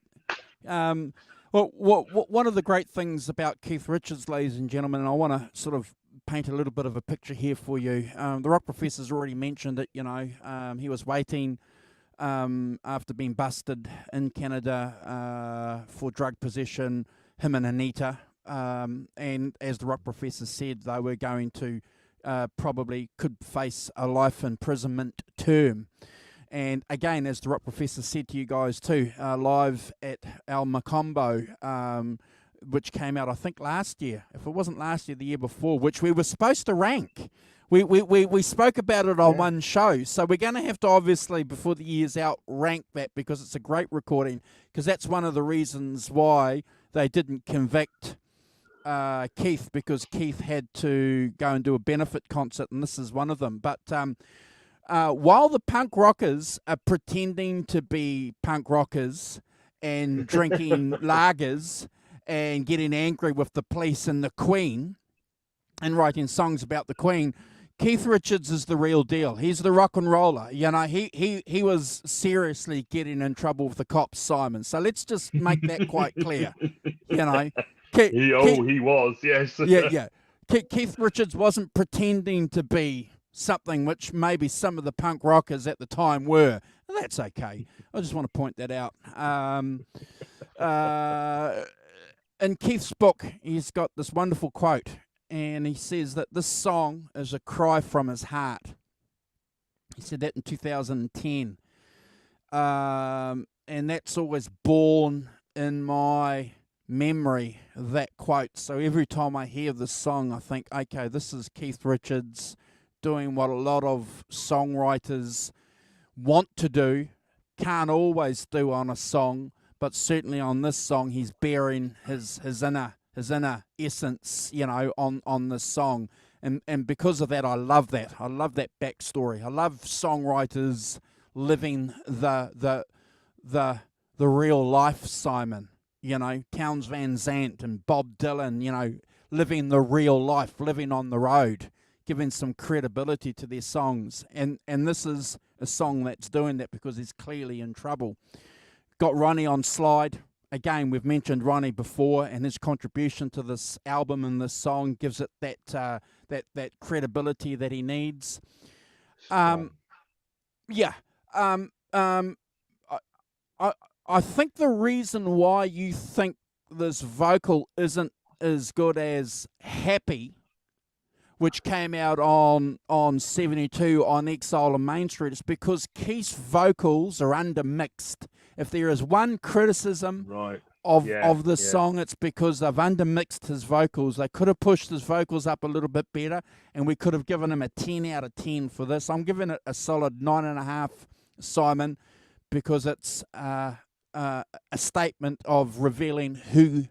Well, one of the great things about Keith Richards, ladies and gentlemen, and I want to sort of paint a little bit of a picture here for you. The Rock Professor's already mentioned it. You know, he was waiting after being busted in Canada for drug possession. Him and Anita, and as the Rock Professor said, they were going to probably could face a life imprisonment term. And again, as the Rock Professor said to you guys too, live at El Macombo, which came out, I think, last year. If it wasn't last year, the year before, which we were supposed to rank. We spoke about it on one show. So we're going to have to, obviously, before the year's out, rank that because it's a great recording. Because that's one of the reasons why they didn't convict Keith, because Keith had to go and do a benefit concert, and this is one of them. But while the punk rockers are pretending to be punk rockers and drinking lagers and getting angry with the police and the Queen and writing songs about the Queen, Keith Richards is the real deal. He's the rock and roller. You know, he was seriously getting in trouble with the cops, Simon. So let's just make that quite clear. You know, he was, yes. Yeah. Keith Richards wasn't pretending to be something which maybe some of the punk rockers at the time were. And that's okay. I just want to point that out. In Keith's book, he's got this wonderful quote, and he says that this song is a cry from his heart. He said that in 2010. And that's always born in my memory, that quote. So every time I hear this song, I think, okay, this is Keith Richards doing what a lot of songwriters want to do, can't always do on a song, but certainly on this song, he's bearing his inner essence, you know, on this song. And because of that, I love that. I love that backstory. I love songwriters living the real life, Simon. You know, Townes Van Zandt and Bob Dylan, you know, living the real life, living on the road, giving some credibility to their songs. And this is a song that's doing that because he's clearly in trouble. Got Ronnie on slide. Again, we've mentioned Ronnie before, and his contribution to this album and this song gives it that credibility that he needs. I think the reason why you think this vocal isn't as good as Happy, which came out on 72 on Exile on Main Street, is because Keith's vocals are undermixed. If there is one criticism of the song, it's because they've undermixed his vocals. They could have pushed his vocals up a little bit better, and we could have given him a 10 out of 10 for this. I'm giving it a solid 9.5, Simon, because it's a statement of revealing who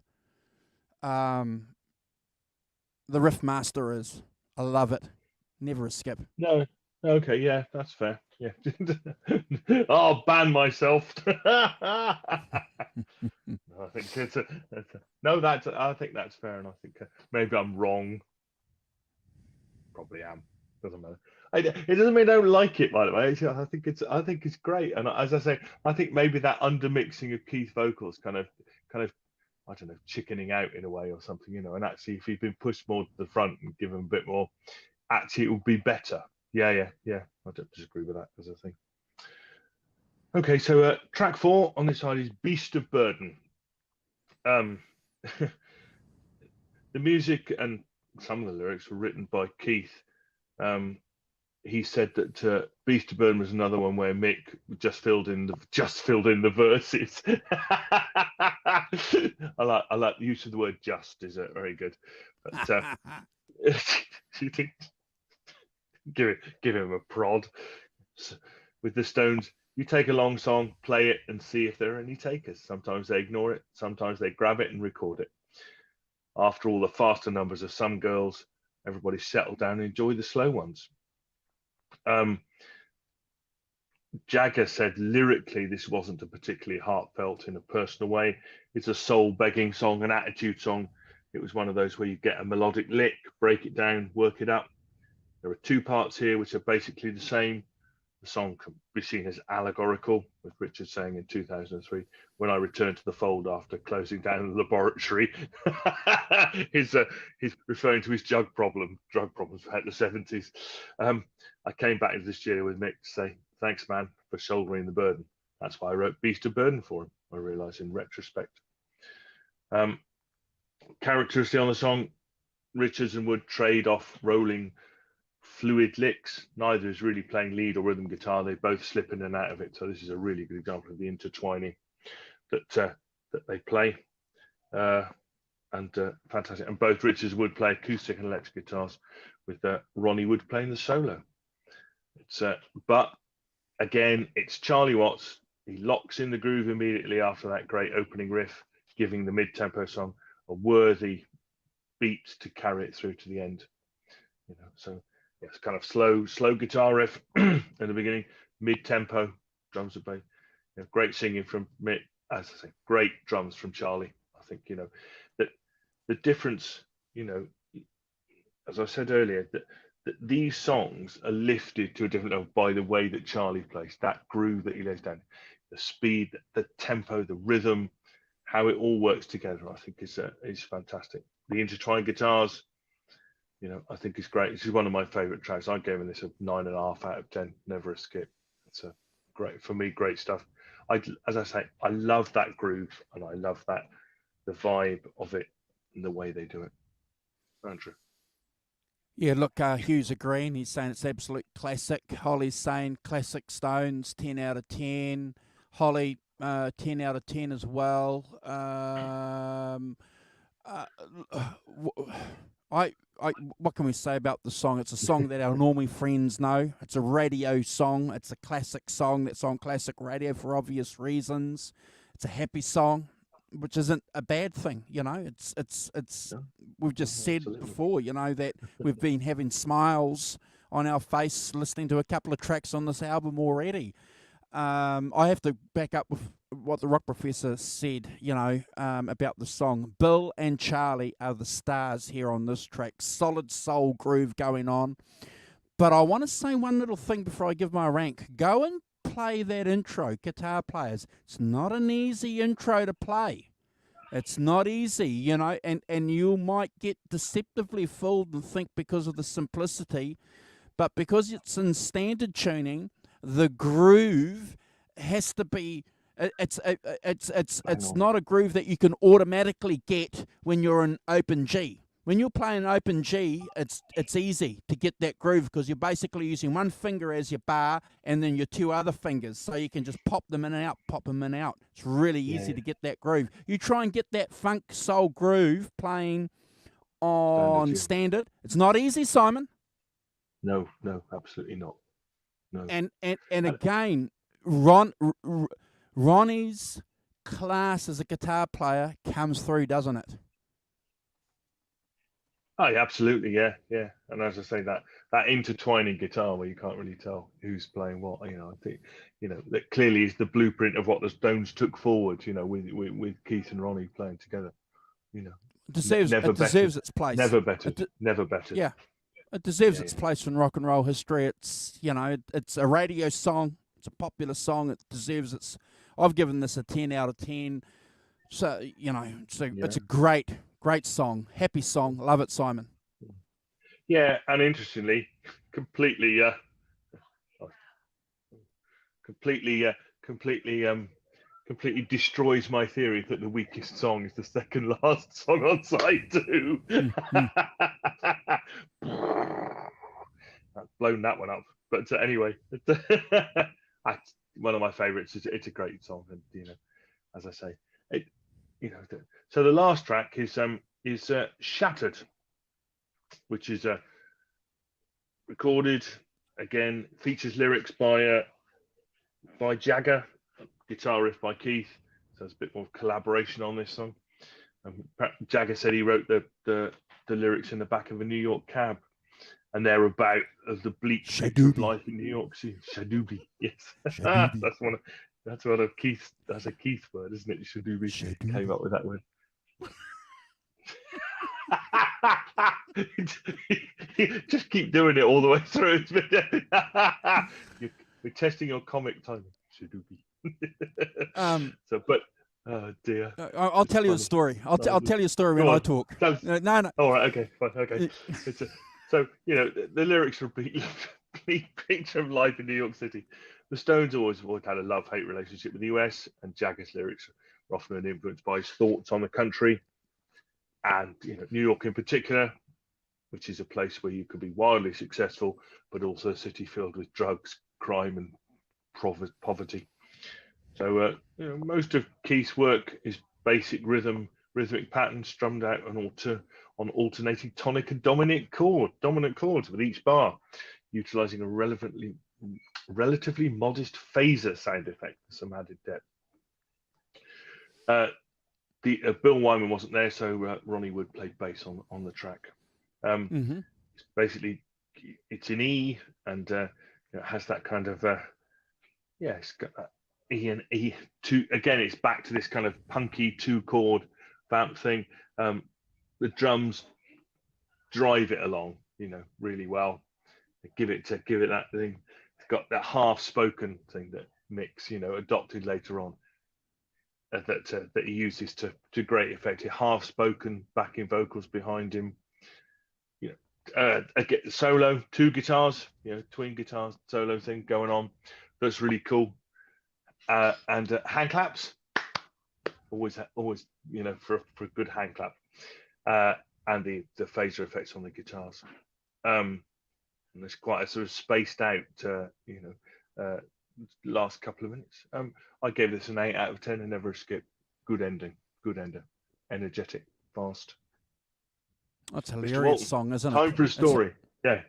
the riff master is. I love it. Never a skip. No. Okay, yeah, that's fair. Yeah. I'll ban myself. I think I think that's fair, and I think maybe I'm wrong. Probably am. Doesn't matter. It doesn't mean I don't like it, by the way. I think it's great, and as I say, I think maybe that undermixing of Keith vocals kind of I don't know, chickening out in a way or something, you know. And actually, if he'd been pushed more to the front and given a bit more, actually, it would be better. Yeah. I don't disagree with that as a thing. Okay, so track 4 on this side is Beast of Burden. The music and some of the lyrics were written by Keith. He said that Beast of Burden was another one where Mick just filled in the verses. I like the use of the word "just" is very good. But you think give him a prod. So, with the Stones, you take a long song, play it, and see if there are any takers. Sometimes they ignore it. Sometimes they grab it and record it. after all the faster numbers of Some Girls, everybody settle down and enjoy the slow ones. Jagger said lyrically this wasn't a particularly heartfelt in a personal way. It's a soul begging song, an attitude song. It was one of those where you get a melodic lick, break it down, work it up. There are two parts here which are basically the same. The song can be seen as allegorical, with Richard saying in 2003, when I returned to the fold after closing down the laboratory. he's referring to his drug problems throughout the 70s. I came back into the studio with Mick to say, thanks, man, for shouldering the burden. That's why I wrote Beast of Burden for him, I realise in retrospect. Characteristically on the song, Richards and Wood trade off rolling fluid licks. Neither is really playing lead or rhythm guitar. They both slip in and out of it. So this is a really good example of the intertwining that they play. Fantastic. And both Richards and Wood play acoustic and electric guitars, with Ronnie Wood playing the solo. But again, it's Charlie Watts. He locks in the groove immediately after that great opening riff, giving the mid-tempo song a worthy beat to carry it through to the end. So yes, kind of slow guitar riff in the beginning, mid-tempo drums and bass. Great singing from Mick, as I say, great drums from Charlie. I think that the difference, as I said earlier, that these songs are lifted to a different level by the way that Charlie plays, that groove that he lays down, the speed, the tempo, the rhythm, how it all works together. I think is fantastic. The intertwined guitars, I think is great. This is one of my favorite tracks. I gave this a 9.5 out of 10. Never a skip. It's a great stuff. As I say, I love that groove, and I love the vibe of it and the way they do it. Andrew. Yeah, look, Hugh's agreeing. He's saying it's absolute classic. Holly's saying classic Stones, 10 out of 10. Holly, 10 out of 10 as well. What can we say about the song? It's a song that our normie friends know. It's a radio song. It's a classic song that's on classic radio for obvious reasons. It's a happy song, which isn't a bad thing. It's we've just said before, that we've been having smiles on our face listening to a couple of tracks on this album already. I have to back up with what the rock professor said, about the song. Bill and Charlie are the stars here on this track. Solid soul groove going on. But I want to say one little thing before I give my rank. Go and play that intro, guitar players. It's not an easy intro to play. It's not easy, and you might get deceptively fooled and think because of the simplicity, but because it's in standard tuning, the groove has to be. It's not a groove that you can automatically get when you're in open G. When you're playing open G, it's easy to get that groove because you're basically using one finger as your bar and then your two other fingers, so you can just pop them in and out, pop them in and out. It's really easy to get that groove. You try and get that funk soul groove playing on standard. It's not easy, Simon. No, absolutely not. No. And again, Ronnie's class as a guitar player comes through, doesn't it? Oh, yeah, absolutely, yeah. And as I say, that intertwining guitar where you can't really tell who's playing what, I think, that clearly is the blueprint of what the Stones took forward, with Keith and Ronnie playing together. It deserves its place. Never better. Never better. Yeah, it deserves its place in rock and roll history. It's it's a radio song. It's a popular song. It deserves its. I've given this a 10 out of 10. So it's a great song, happy song. Love it, Simon. Yeah, and interestingly, completely destroys my theory that the weakest song is the second last song on side 2. I've blown that one up, but anyway, one of my favorites. It's a great song, and as I say, so the last track is Shattered, which is recorded again, features lyrics by Jagger, guitar riff by Keith. So there's a bit more collaboration on this song. Jagger said he wrote the lyrics in the back of a New York cab, and they're about the bleak picture of life in New York City. Shadoobie, yes, Shadoobie. that's one of Keith's. That's a Keith word, isn't it? Shadoobie came up with that word. Just keep doing it all the way through. We're testing your comic timing. Shadoobie. Oh dear. I'll tell you a story. I'll tell you a story when I talk. No. All right. Okay. Fine. Okay. So the lyrics are a bleak picture of life in New York City. The Stones always had a love-hate relationship with the US, and Jagger's lyrics are often influenced by his thoughts on the country, and New York in particular, which is a place where you could be wildly successful, but also a city filled with drugs, crime, and poverty. So most of Keith's work is basic rhythmic patterns strummed out on alternating tonic and dominant chords with each bar, utilizing a relatively modest phaser sound effect for some added depth. Bill Wyman wasn't there, so Ronnie Wood played bass on the track. It's basically, it's in E, and it has that kind of it's got that E and E two. Again, it's back to this kind of punky 2-chord vamp thing. The drums drive it along, really well. Give it that thing. It's got that half-spoken thing that Mick's, adopted later on. That he uses to great effect. Half-spoken backing vocals behind him. Solo, 2 guitars, twin guitars solo thing going on. That's really cool. And hand claps, always, for a good hand clap. And the phaser effects on the guitars. And there's quite a sort of spaced out, last couple of minutes. I gave this an 8 out of 10 and never a skip. Good ending. Good ender. Energetic. Fast. That's a hilarious song, isn't it? Time for a story.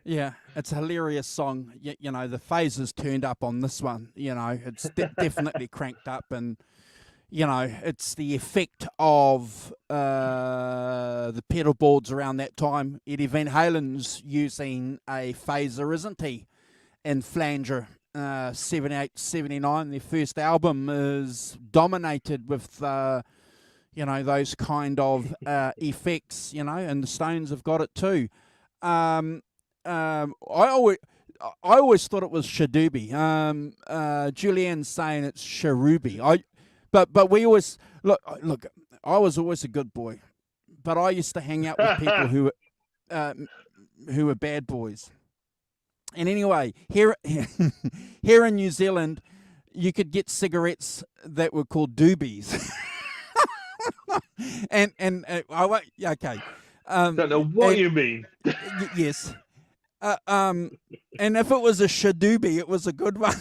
Yeah, it's a hilarious song. The phasers turned up on this one. It's definitely cranked up, and it's the effect of the pedal boards around that time. Eddie Van Halen's using a phaser, isn't he? And Flanger, 78, 79, their first album is dominated with those kind of effects, and the Stones have got it too. I always thought it was Shadoobie. Julianne's saying it's Sharubi. But we always look. I was always a good boy, but I used to hang out with people who were bad boys. And anyway, here in New Zealand, you could get cigarettes that were called doobies. and okay. Don't know what you mean. Yes. And if it was a Shadoobie, it was a good one.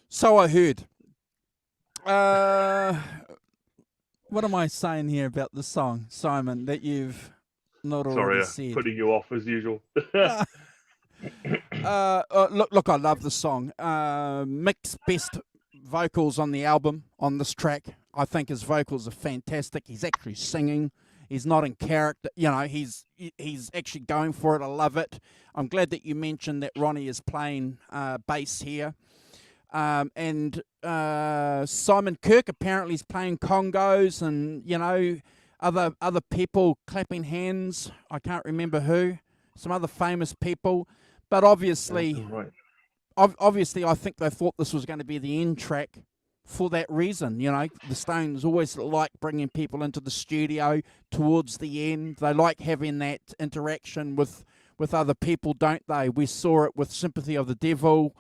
So I heard. What am I saying here about the song, Simon, that you've not already said? Putting you off as usual. Look, I love the song. Mick's best vocals on the album, on this track. I think his vocals are fantastic. He's actually singing. He's not in character. He's actually going for it. I love it. I'm glad that you mentioned that Ronnie is playing bass here. And Simon Kirk apparently is playing congos, and other people clapping hands. I can't remember who. Some other famous people, but obviously, I think they thought this was going to be the end track for that reason. The Stones always like bringing people into the studio towards the end. They like having that interaction with other people, don't they? We saw it with Sympathy for the Devil,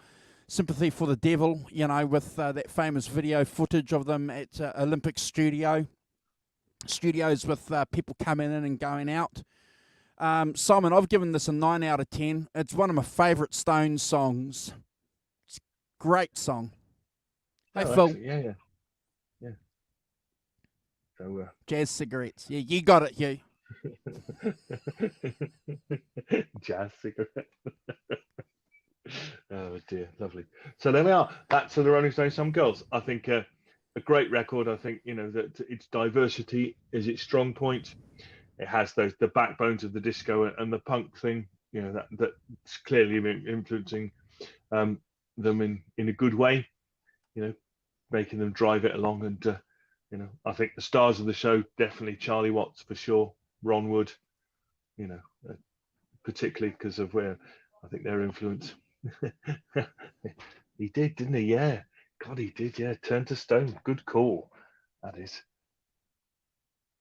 with that famous video footage of them at Olympic Studios with people coming in and going out. Simon, I've given this a 9 out of 10. It's one of my favourite Stones songs. It's a great song. Hey, Phil. Yeah. So, Jazz cigarettes. Yeah, you got it, Hugh. Jazz cigarettes. Oh dear, lovely. So there we are. That's the Rolling Stones, Some Girls. I think a great record. I think that its diversity is its strong point. It has the backbones of the disco and the punk thing. That's clearly influencing them in a good way. Making them drive it along. And I think the stars of the show definitely Charlie Watts for sure, Ron Wood. Particularly because of where I think their influence. He did, didn't he? Yeah. God, he did. Yeah. Turn to Stone. Good call. That is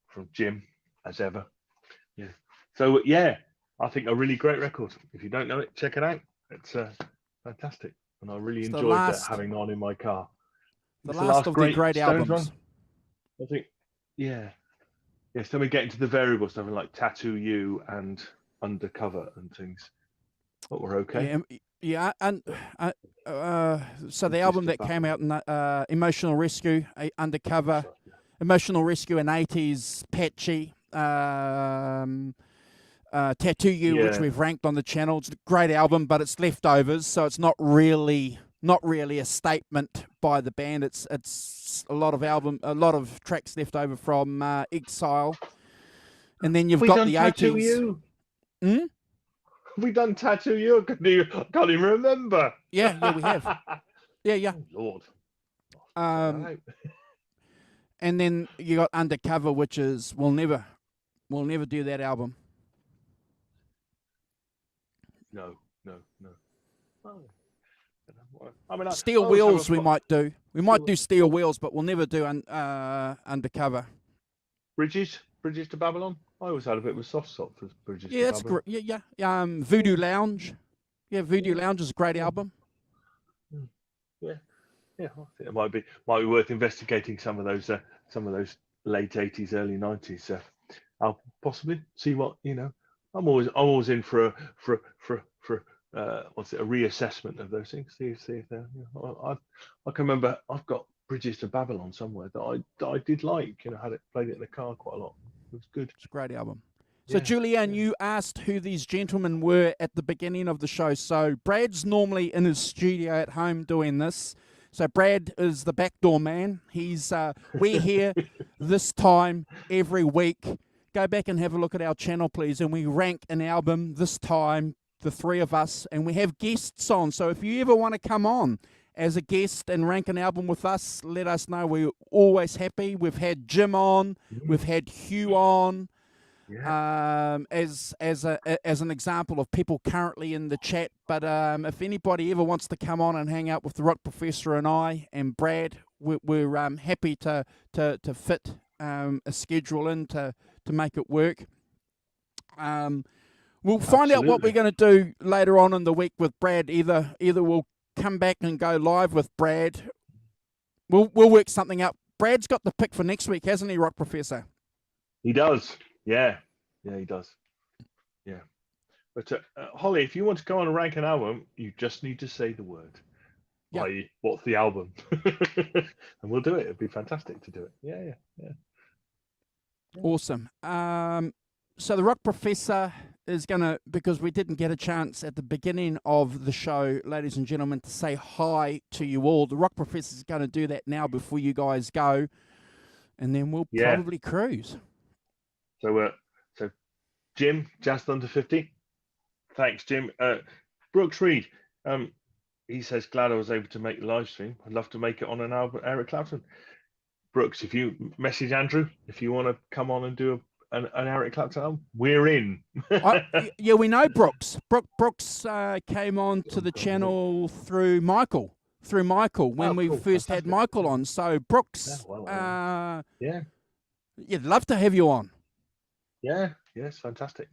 from Jim, as ever. Yeah. So yeah, I think a really great record. If you don't know it, check it out. It's fantastic, and I really enjoyed having on in my car. The It's last of the great Stones albums. One. I think. Yeah. Yes. Then we get into the variable stuff like Tattoo You and Undercover and things. But we're okay. Yeah, and so the album that came out in Emotional Rescue, Undercover, Emotional Rescue in 80s, Patchy, Tattoo You, which we've ranked on the channel. It's a great album, but it's leftovers, so it's not really a statement by the band. It's a lot of tracks left over from Exile, and then you've got the 80s. We done Tattoo You? I can't even remember. Yeah, we have. Yeah. Oh, Lord. And then you got Undercover, which is we'll never do that album. No. I mean, Steel Wheels we might do. We might do Steel Wheels, but we'll never do Undercover. Bridges to Babylon. I always had a bit of a soft spot for Bridges. Yeah, that's great. Yeah. Voodoo Lounge. Yeah, Voodoo Lounge is a great album. Yeah. I think it might be worth investigating some of those late 80s, early 90s. I'll possibly see what I'm always in for a reassessment of those things. See if they're. I can remember I've got Bridges to Babylon somewhere that I did like. Played it in the car quite a lot. It was good. It's a great album. So, Julianne, you asked who these gentlemen were at the beginning of the show. So, Brad's normally in his studio at home doing this. So, Brad is the backdoor man. We're here this time every week. Go back and have a look at our channel, please. And we rank an album this time, the three of us, and we have guests on. So, if you ever want to come on as a guest and rank an album with us, let us know. We're always happy. We've had Jim on. We've had Hugh on. Yeah. As an example of people currently in the chat. But if anybody ever wants to come on and hang out with the Rock Professor and I and Brad, we're happy to fit a schedule in to make it work. We'll find out what we're going to do later on in the week with Brad. Either we'll come back and go live with Brad. We'll work something out. Brad's got the pick for next week, hasn't he, Rock Professor? He does. Yeah, he does. Yeah. But Holly, if you want to go on and rank an album, you just need to say the word. Yeah. I.e., what's the album? And we'll do it. It'd be fantastic to do it. Yeah. Awesome. So the Rock Professor is going to, because we didn't get a chance at the beginning of the show, ladies and gentlemen, to say hi to you all. The Rock Professor is going to do that now before you guys go, and then we'll probably cruise. So Jim, just under 50. Thanks, Jim. Brooks Reed, he says, glad I was able to make the live stream. I'd love to make it on an album, Eric Clapton. Brooks, if you message Andrew, if you want to come on and do an Eric Clapton album, we're in. We know Brooks. Brooks came on to the channel through Michael when we first had Michael on. So Brooks, love to have you on. Yeah, yes, fantastic.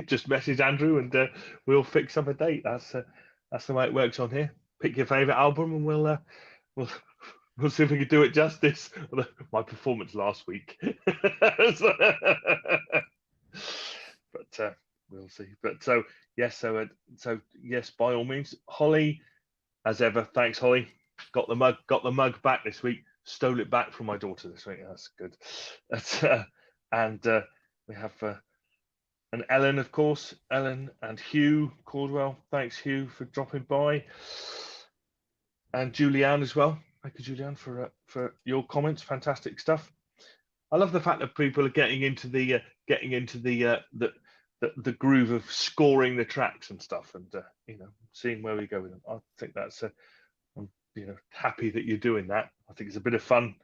Just message Andrew and we'll fix up a date. That's the way it works on here. Pick your favorite album and we'll see if we can do it justice. My performance last week, but we'll see. But so yes, by all means, Holly, as ever. Thanks, Holly. Got the mug back this week. Stole it back from my daughter this week. That's good. And we have and Ellen, of course, Ellen and Hugh Caldwell. Thanks, Hugh, for dropping by, and Julianne as well. Thank you, Julianne, for your comments. Fantastic stuff. I love the fact that people are getting into the the groove of scoring the tracks and stuff, and seeing where we go with them. I think that's I'm happy that you're doing that. I think it's a bit of fun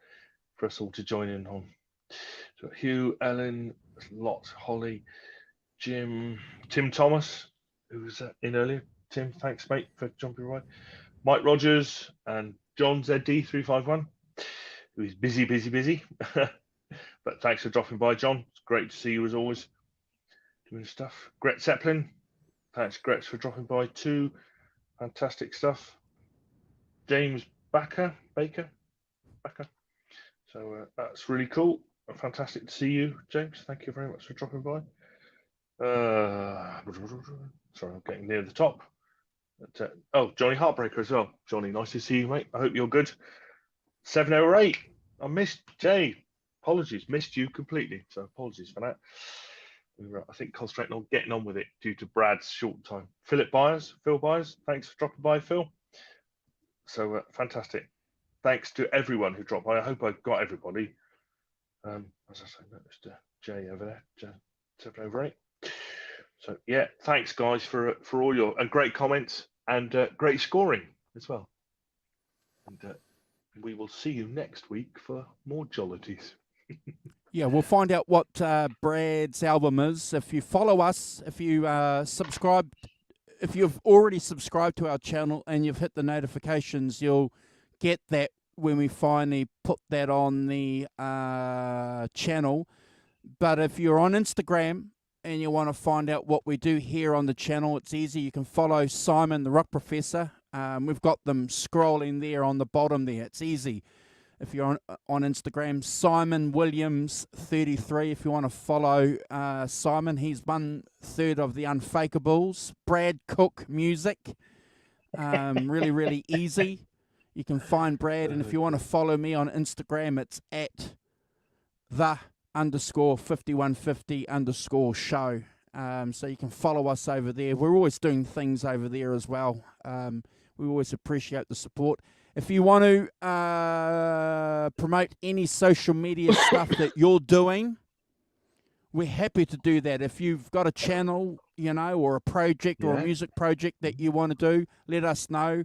for us all to join in on. So Hugh, Ellen, Lot, Holly, Jim, Tim Thomas, who was in earlier. Tim, thanks mate for jumping right. Mike Rogers and John ZD351, who is busy. But thanks for dropping by, John. It's great to see you as always, doing stuff. Gret Zeppelin, thanks, Gret, for dropping by too. Fantastic stuff. James Baker. So that's really cool. Fantastic to see you, James. Thank you very much for dropping by. Sorry, I'm getting near the top. But, Johnny Heartbreaker as well. Johnny, nice to see you, mate. I hope you're good. 708. I missed Jay. Apologies, missed you completely. So apologies for that. We were, I think, concentrating on getting on with it due to Brad's short time. Phil Byers, thanks for dropping by, Phil. So fantastic. Thanks to everyone who dropped by. I hope I got everybody. As I say, noticed Jay over there, 708. So yeah, thanks guys for all your great comments and great scoring as well. And we will see you next week for more jollities. Yeah, we'll find out what Brad's album is. If you follow us, if you subscribe, if you've already subscribed to our channel and you've hit the notifications, you'll get that when we finally put that on the channel. But if you're on Instagram and you want to find out what we do here on the channel, it's easy. You can follow Simon the Rock Professor. We've got them scrolling there on the bottom there. It's easy. If you're on Instagram, Simon Williams 33. If you want to follow Simon, he's 1/3 of the Unfakables. Brad Cook Music. Really easy. You can find Brad, and if you want to follow me on Instagram, it's at _5150_show. So you can follow us over there. We're always doing things over there as well. We always appreciate the support. If you want to promote any social media stuff that you're doing, we're happy to do that. If you've got a channel, or a project or a music project that you want to do, let us know.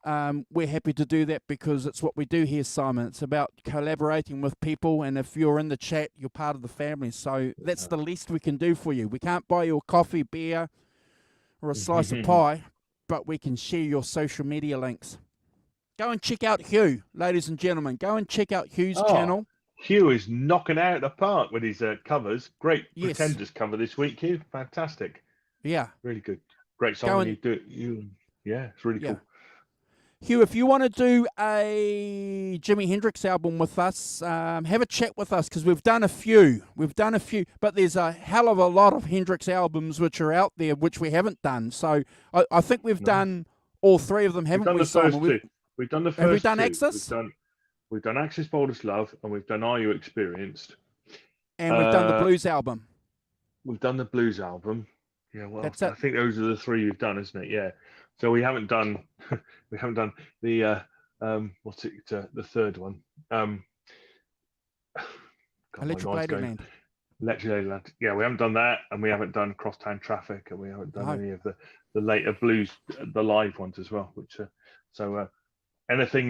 We're happy to do that because it's what we do here, Simon. It's about collaborating with people, and if you're in the chat, you're part of the family. So that's the least we can do for you. We can't buy you a coffee, beer, or a slice of pie, but we can share your social media links. Go and check out Hugh, ladies and gentlemen. Go and check out Hugh's channel. Hugh is knocking out the park with his covers. Great Pretenders cover this week, Hugh. Fantastic. Yeah. Really good. Great song. You do it. Yeah, it's really cool. Hugh, if you want to do a Jimi Hendrix album with us, have a chat with us because we've done a few. But there's a hell of a lot of Hendrix albums which are out there which we haven't done. So I think we've done all three of them, haven't we, Simon? We've done the first. Have we done two. Axis? We've done Axis Boldest Love, and we've done Are You Experienced? And we've done the blues album. We've done the blues album. Yeah, well, I think those are the three we've done, isn't it? Yeah. So we haven't done the the third one. Electric Ladyland. Electric Ladyland. Yeah, we haven't done that, and we haven't done Crosstown Traffic, and we haven't done any of the later blues, the live ones as well. Which anything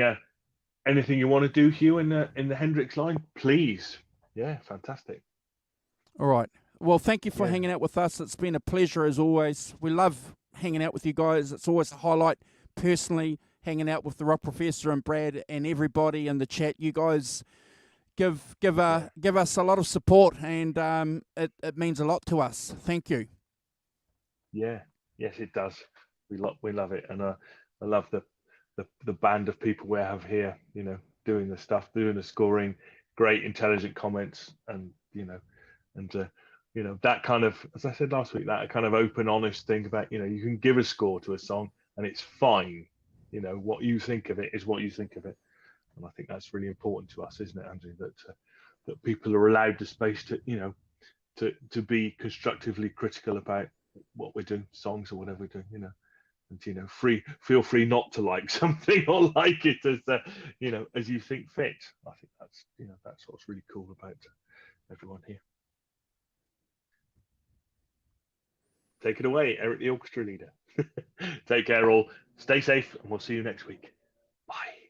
you want to do, Hugh, in the Hendrix line, please. Yeah, fantastic. All right. Well, thank you for hanging out with us. It's been a pleasure as always. We love hanging out with you guys. It's always a highlight, personally, hanging out with the Rock Professor and Brad and everybody in the chat. You guys give us a lot of support, and it means a lot to us. Thank you. Yeah. Yes, it does. We love it, and I love the band of people we have here. Doing the stuff, doing the scoring, great intelligent comments, and that kind of, as I said last week, that kind of open, honest thing about, you can give a score to a song and it's fine. What you think of it is what you think of it. And I think that's really important to us, isn't it, Andrew, that people are allowed the space to, to be constructively critical about what we're doing, songs or whatever we're doing, and feel free not to like something or like it as as you think fit. I think that's what's really cool about everyone here. Take it away, Eric, the orchestra leader. Take care, all. Stay safe, and we'll see you next week. Bye.